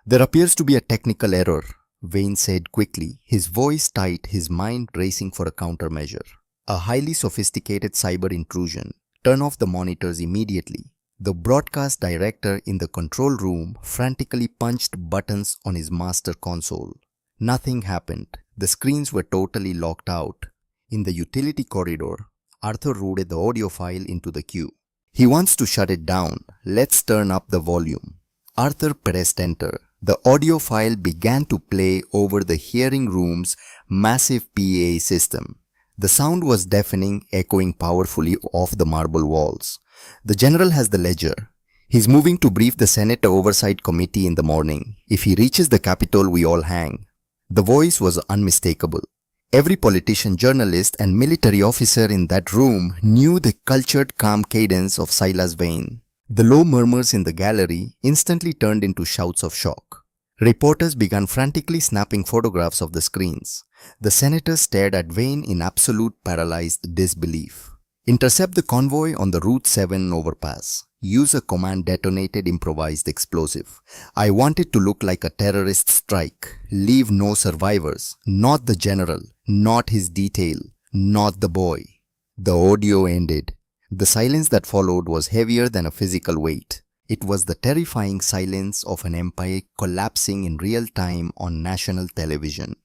There appears to be a technical error, Vane said quickly, his voice tight, his mind racing for a countermeasure. A highly sophisticated cyber intrusion. Turn off the monitors immediately. The broadcast director in the control room frantically punched buttons on his master console. Nothing happened. The screens were totally locked out. In the utility corridor, Arthur routed the audio file into the queue. He wants to shut it down. Let's turn up the volume. Arthur pressed enter. The audio file began to play over the hearing room's massive PA system. The sound was deafening, echoing powerfully off the marble walls. The general has the ledger. He's moving to brief the Senate Oversight Committee in the morning. If he reaches the Capitol, we all hang. The voice was unmistakable. Every politician, journalist, and military officer in that room knew the cultured, calm cadence of Silas Vane. The low murmurs in the gallery instantly turned into shouts of shock. Reporters began frantically snapping photographs of the screens. The senators stared at Vane in absolute paralyzed disbelief. Intercept the convoy on the Route 7 overpass. Use a command-detonated improvised explosive. I want it to look like a terrorist strike. Leave no survivors. Not the general. Not his detail. Not the boy. The audio ended. The silence that followed was heavier than a physical weight. It was the terrifying silence of an empire collapsing in real time on national television.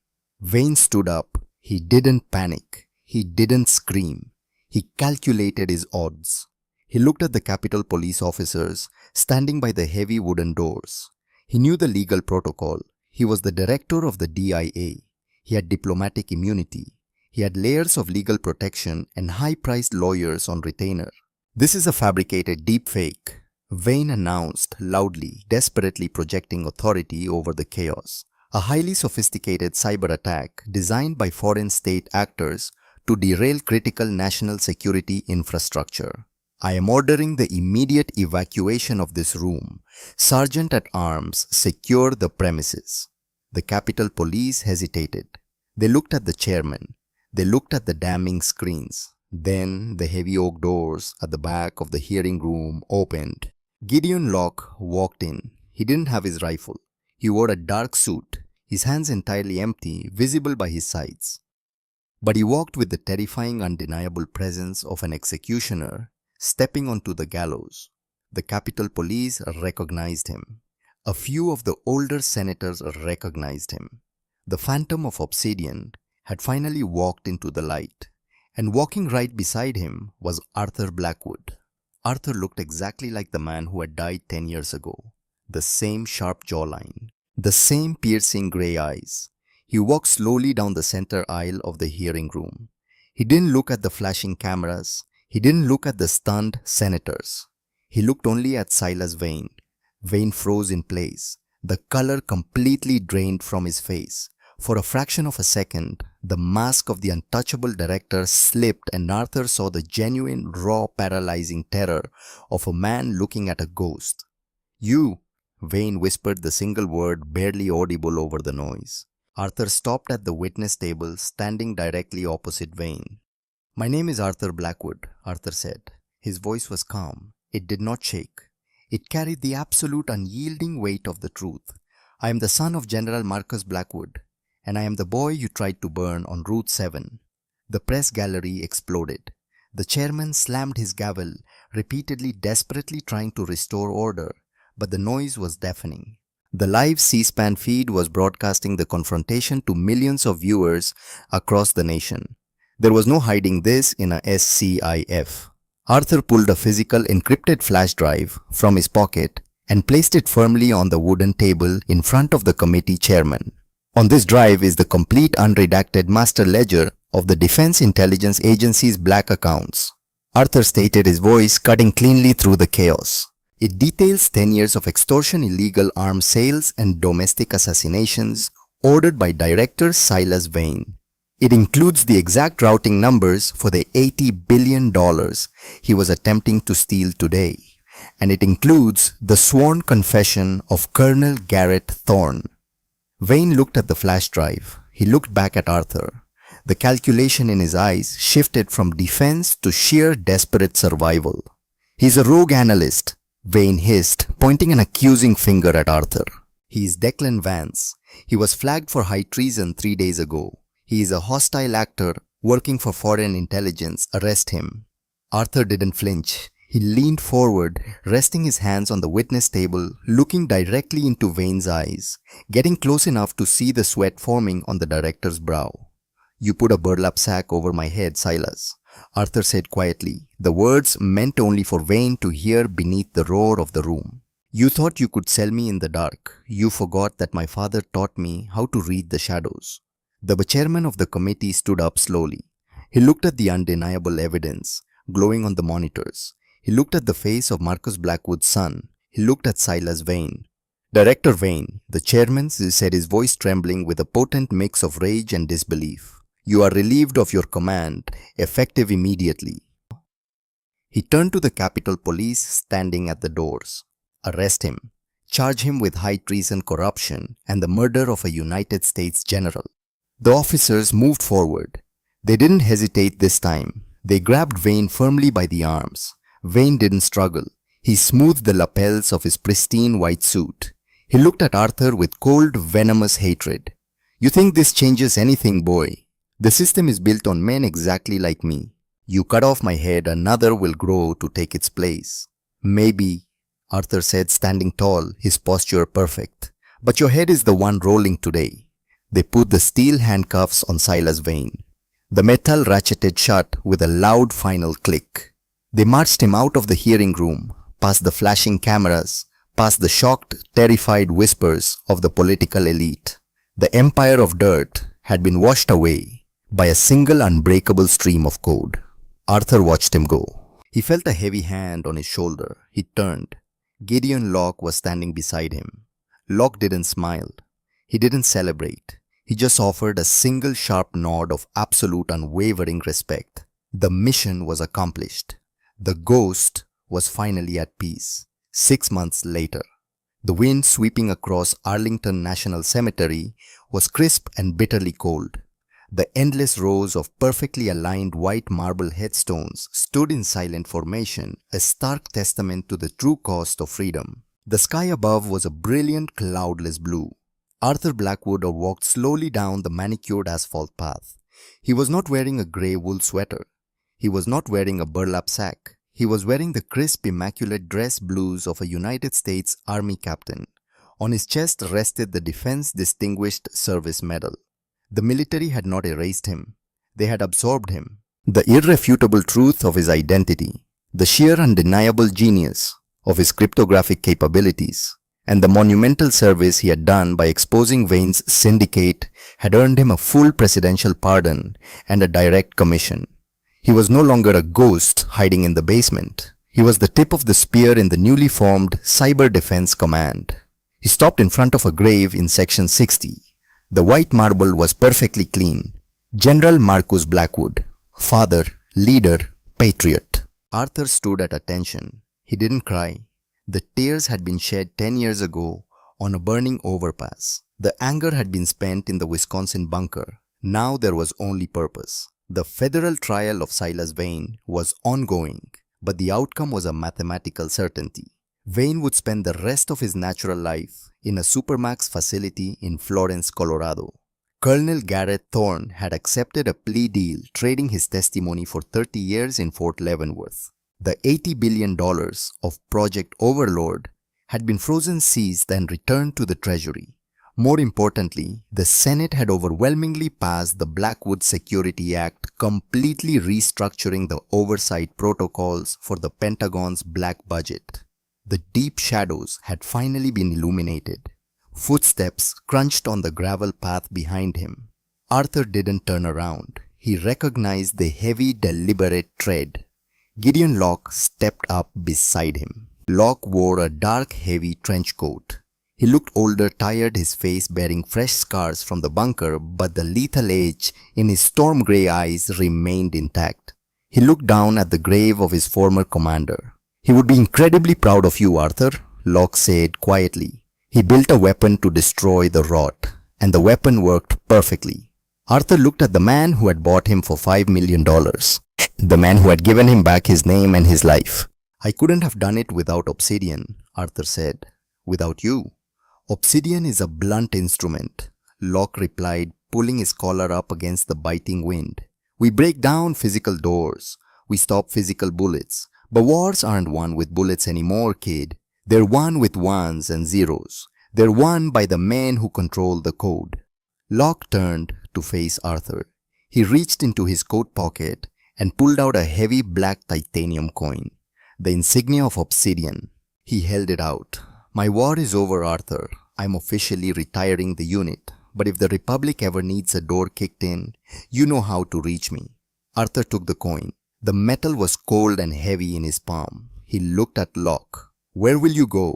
Vane stood up. He didn't panic. He didn't scream. He calculated his odds. He looked at the Capitol police officers standing by the heavy wooden doors. He knew the legal protocol. He was the director of the DIA. He had diplomatic immunity. He had layers of legal protection and high-priced lawyers on retainer. "This is a fabricated deepfake," Vane announced loudly, desperately projecting authority over the chaos. "A highly sophisticated cyber attack designed by foreign state actors to derail critical national security infrastructure. I am ordering the immediate evacuation of this room. Sergeant at Arms, secure the premises." The Capitol Police hesitated. They looked at the chairman. They looked at the damning screens. Then the heavy oak doors at the back of the hearing room opened. Gideon Locke walked in. He didn't have his rifle. He wore a dark suit, his hands entirely empty, visible by his sides. But he walked with the terrifying, undeniable presence of an executioner stepping onto the gallows. The Capitol Police recognized him. A few of the older senators recognized him. The Phantom of Obsidian had finally walked into the light, and walking right beside him was Arthur Blackwood. Arthur looked exactly like the man who had died 10 years ago. The same sharp jawline, the same piercing gray eyes. He walked slowly down the center aisle of the hearing room. He didn't look at the flashing cameras. He didn't look at the stunned senators. He looked only at Silas Vane. Vane froze in place, the color completely drained from his face. For a fraction of a second, the mask of the untouchable director slipped and Arthur saw the genuine, raw, paralyzing terror of a man looking at a ghost. "You," Vane whispered the single word barely audible over the noise. Arthur stopped at the witness table, standing directly opposite Vane. "My name is Arthur Blackwood," Arthur said. His voice was calm. It did not shake. It carried the absolute unyielding weight of the truth. "I am the son of General Marcus Blackwood, and I am the boy you tried to burn on Route 7. The press gallery exploded. The chairman slammed his gavel, repeatedly, desperately trying to restore order, but the noise was deafening. The live C-SPAN feed was broadcasting the confrontation to millions of viewers across the nation. There was no hiding this in a SCIF. Arthur pulled a physical encrypted flash drive from his pocket and placed it firmly on the wooden table in front of the committee chairman. "On this drive is the complete unredacted master ledger of the Defense Intelligence Agency's black accounts," Arthur stated, his voice cutting cleanly through the chaos. "It details 10 years of extortion, illegal arms sales, and domestic assassinations ordered by Director Silas Vane. It includes the exact routing numbers for the $80 billion he was attempting to steal today. And it includes the sworn confession of Colonel Garrett Thorne." Vane looked at the flash drive. He looked back at Arthur. The calculation in his eyes shifted from defense to sheer desperate survival. "He's a rogue analyst," Vane hissed, pointing an accusing finger at Arthur. "He is Declan Vance. He was flagged for high treason 3 days ago. He is a hostile actor working for foreign intelligence. Arrest him." Arthur didn't flinch. He leaned forward, resting his hands on the witness table, looking directly into Vane's eyes, getting close enough to see the sweat forming on the director's brow. "You put a burlap sack over my head, Silas," Arthur said quietly, the words meant only for Vane to hear beneath the roar of the room. "You thought you could sell me in the dark. You forgot that my father taught me how to read the shadows." The chairman of the committee stood up slowly. He looked at the undeniable evidence, glowing on the monitors. He looked at the face of Marcus Blackwood's son. He looked at Silas Vane. "Director Vane," the chairman said, his voice trembling with a potent mix of rage and disbelief. You are relieved of your command, effective immediately. He turned to the Capitol Police standing at the doors. Arrest him. Charge him with high treason, corruption, and the murder of a United States general. The officers moved forward. They didn't hesitate this time. They grabbed Wayne firmly by the arms. Wayne didn't struggle. He smoothed the lapels of his pristine white suit. He looked at Arthur with cold, venomous hatred. You think this changes anything, boy? The system is built on men exactly like me. You cut off my head, another will grow to take its place. Maybe, Arthur said, standing tall, his posture perfect. But your head is the one rolling today. They put the steel handcuffs on Silas Wayne. The metal ratcheted shut with a loud final click. They marched him out of the hearing room, past the flashing cameras, past the shocked, terrified whispers of the political elite. The empire of dirt had been washed away by a single unbreakable stream of code. Arthur watched him go. He felt a heavy hand on his shoulder. He turned. Gideon Locke was standing beside him. Locke didn't smile. He didn't celebrate. He just offered a single sharp nod of absolute unwavering respect. The mission was accomplished. The ghost was finally at peace. 6 months later, the wind sweeping across Arlington National Cemetery was crisp and bitterly cold. The endless rows of perfectly aligned white marble headstones stood in silent formation, a stark testament to the true cost of freedom. The sky above was a brilliant, cloudless blue. Arthur Blackwood walked slowly down the manicured asphalt path. He was not wearing a grey wool sweater. He was not wearing a burlap sack. He was wearing the crisp, immaculate dress blues of a United States Army captain. On his chest rested the Defense Distinguished Service Medal. The military had not erased him. They had absorbed him. The irrefutable truth of his identity, the sheer undeniable genius of his cryptographic capabilities, and the monumental service he had done by exposing Wayne's syndicate had earned him a full presidential pardon and a direct commission. He was no longer a ghost hiding in the basement. He was the tip of the spear in the newly formed Cyber Defense Command. He stopped in front of a grave in Section 60. The white marble was perfectly clean. General Marcus Blackwood, father, leader, patriot. Arthur stood at attention. He didn't cry. The tears had been shed 10 years ago on a burning overpass. The anger had been spent in the Wisconsin bunker. Now there was only purpose. The federal trial of Silas Wayne was ongoing, but the outcome was a mathematical certainty. Wayne would spend the rest of his natural life in a supermax facility in Florence, Colorado. Colonel Garrett Thorne had accepted a plea deal trading his testimony for 30 years in Fort Leavenworth. The $80 billion of Project Overlord had been frozen, seized, and returned to the Treasury. More importantly, the Senate had overwhelmingly passed the Blackwood Security Act, completely restructuring the oversight protocols for the Pentagon's black budget. The deep shadows had finally been illuminated. Footsteps crunched on the gravel path behind him. Arthur didn't turn around. He recognized the heavy, deliberate tread. Gideon Locke stepped up beside him. Locke wore a dark, heavy trench coat. He looked older, tired, his face bearing fresh scars from the bunker, but the lethal edge in his storm grey eyes remained intact. He looked down at the grave of his former commander. "He would be incredibly proud of you, Arthur," Locke said quietly. "He built a weapon to destroy the rot, and the weapon worked perfectly." Arthur looked at the man who had bought him for $5 million. The man who had given him back his name and his life. "I couldn't have done it without Obsidian," Arthur said. "Without you." "Obsidian is a blunt instrument," Locke replied, pulling his collar up against the biting wind. "We break down physical doors. We stop physical bullets. But wars aren't won with bullets anymore, kid. They're won with ones and zeros. They're won by the men who control the code." Locke turned to face Arthur. He reached into his coat pocket and pulled out a heavy black titanium coin, the insignia of Obsidian. He held it out. "My war is over, Arthur. I'm officially retiring the unit, but if the Republic ever needs a door kicked in, you know how to reach me." Arthur took the coin. The metal was cold and heavy in his palm. He looked at Locke. "Where will you go?"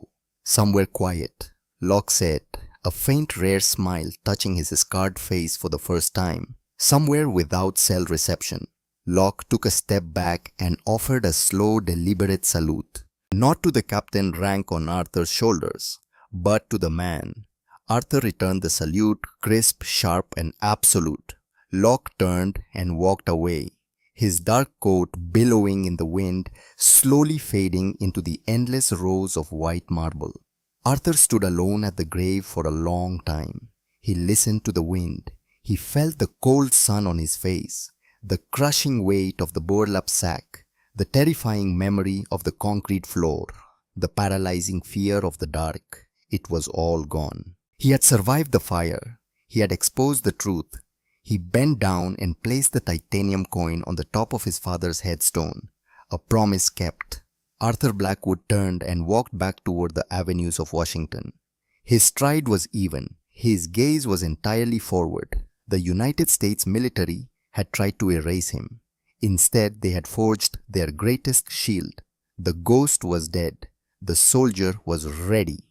"Somewhere quiet," Locke said, a faint, rare smile touching his scarred face for the first time. Somewhere without cell reception, Locke took a step back and offered a slow, deliberate salute. Not to the captain rank on Arthur's shoulders, but to the man. Arthur returned the salute, crisp, sharp, and absolute. Locke turned and walked away, his dark coat billowing in the wind, slowly fading into the endless rows of white marble. Arthur stood alone at the grave for a long time. He listened to the wind. He felt the cold sun on his face, the crushing weight of the burlap sack, the terrifying memory of the concrete floor, the paralyzing fear of the dark. It was all gone. He had survived the fire. He had exposed the truth. He bent down and placed the titanium coin on the top of his father's headstone. A promise kept. Arthur Blackwood turned and walked back toward the avenues of Washington. His stride was even. His gaze was entirely forward. The United States military had tried to erase him. Instead, they had forged their greatest shield. The ghost was dead. The soldier was ready.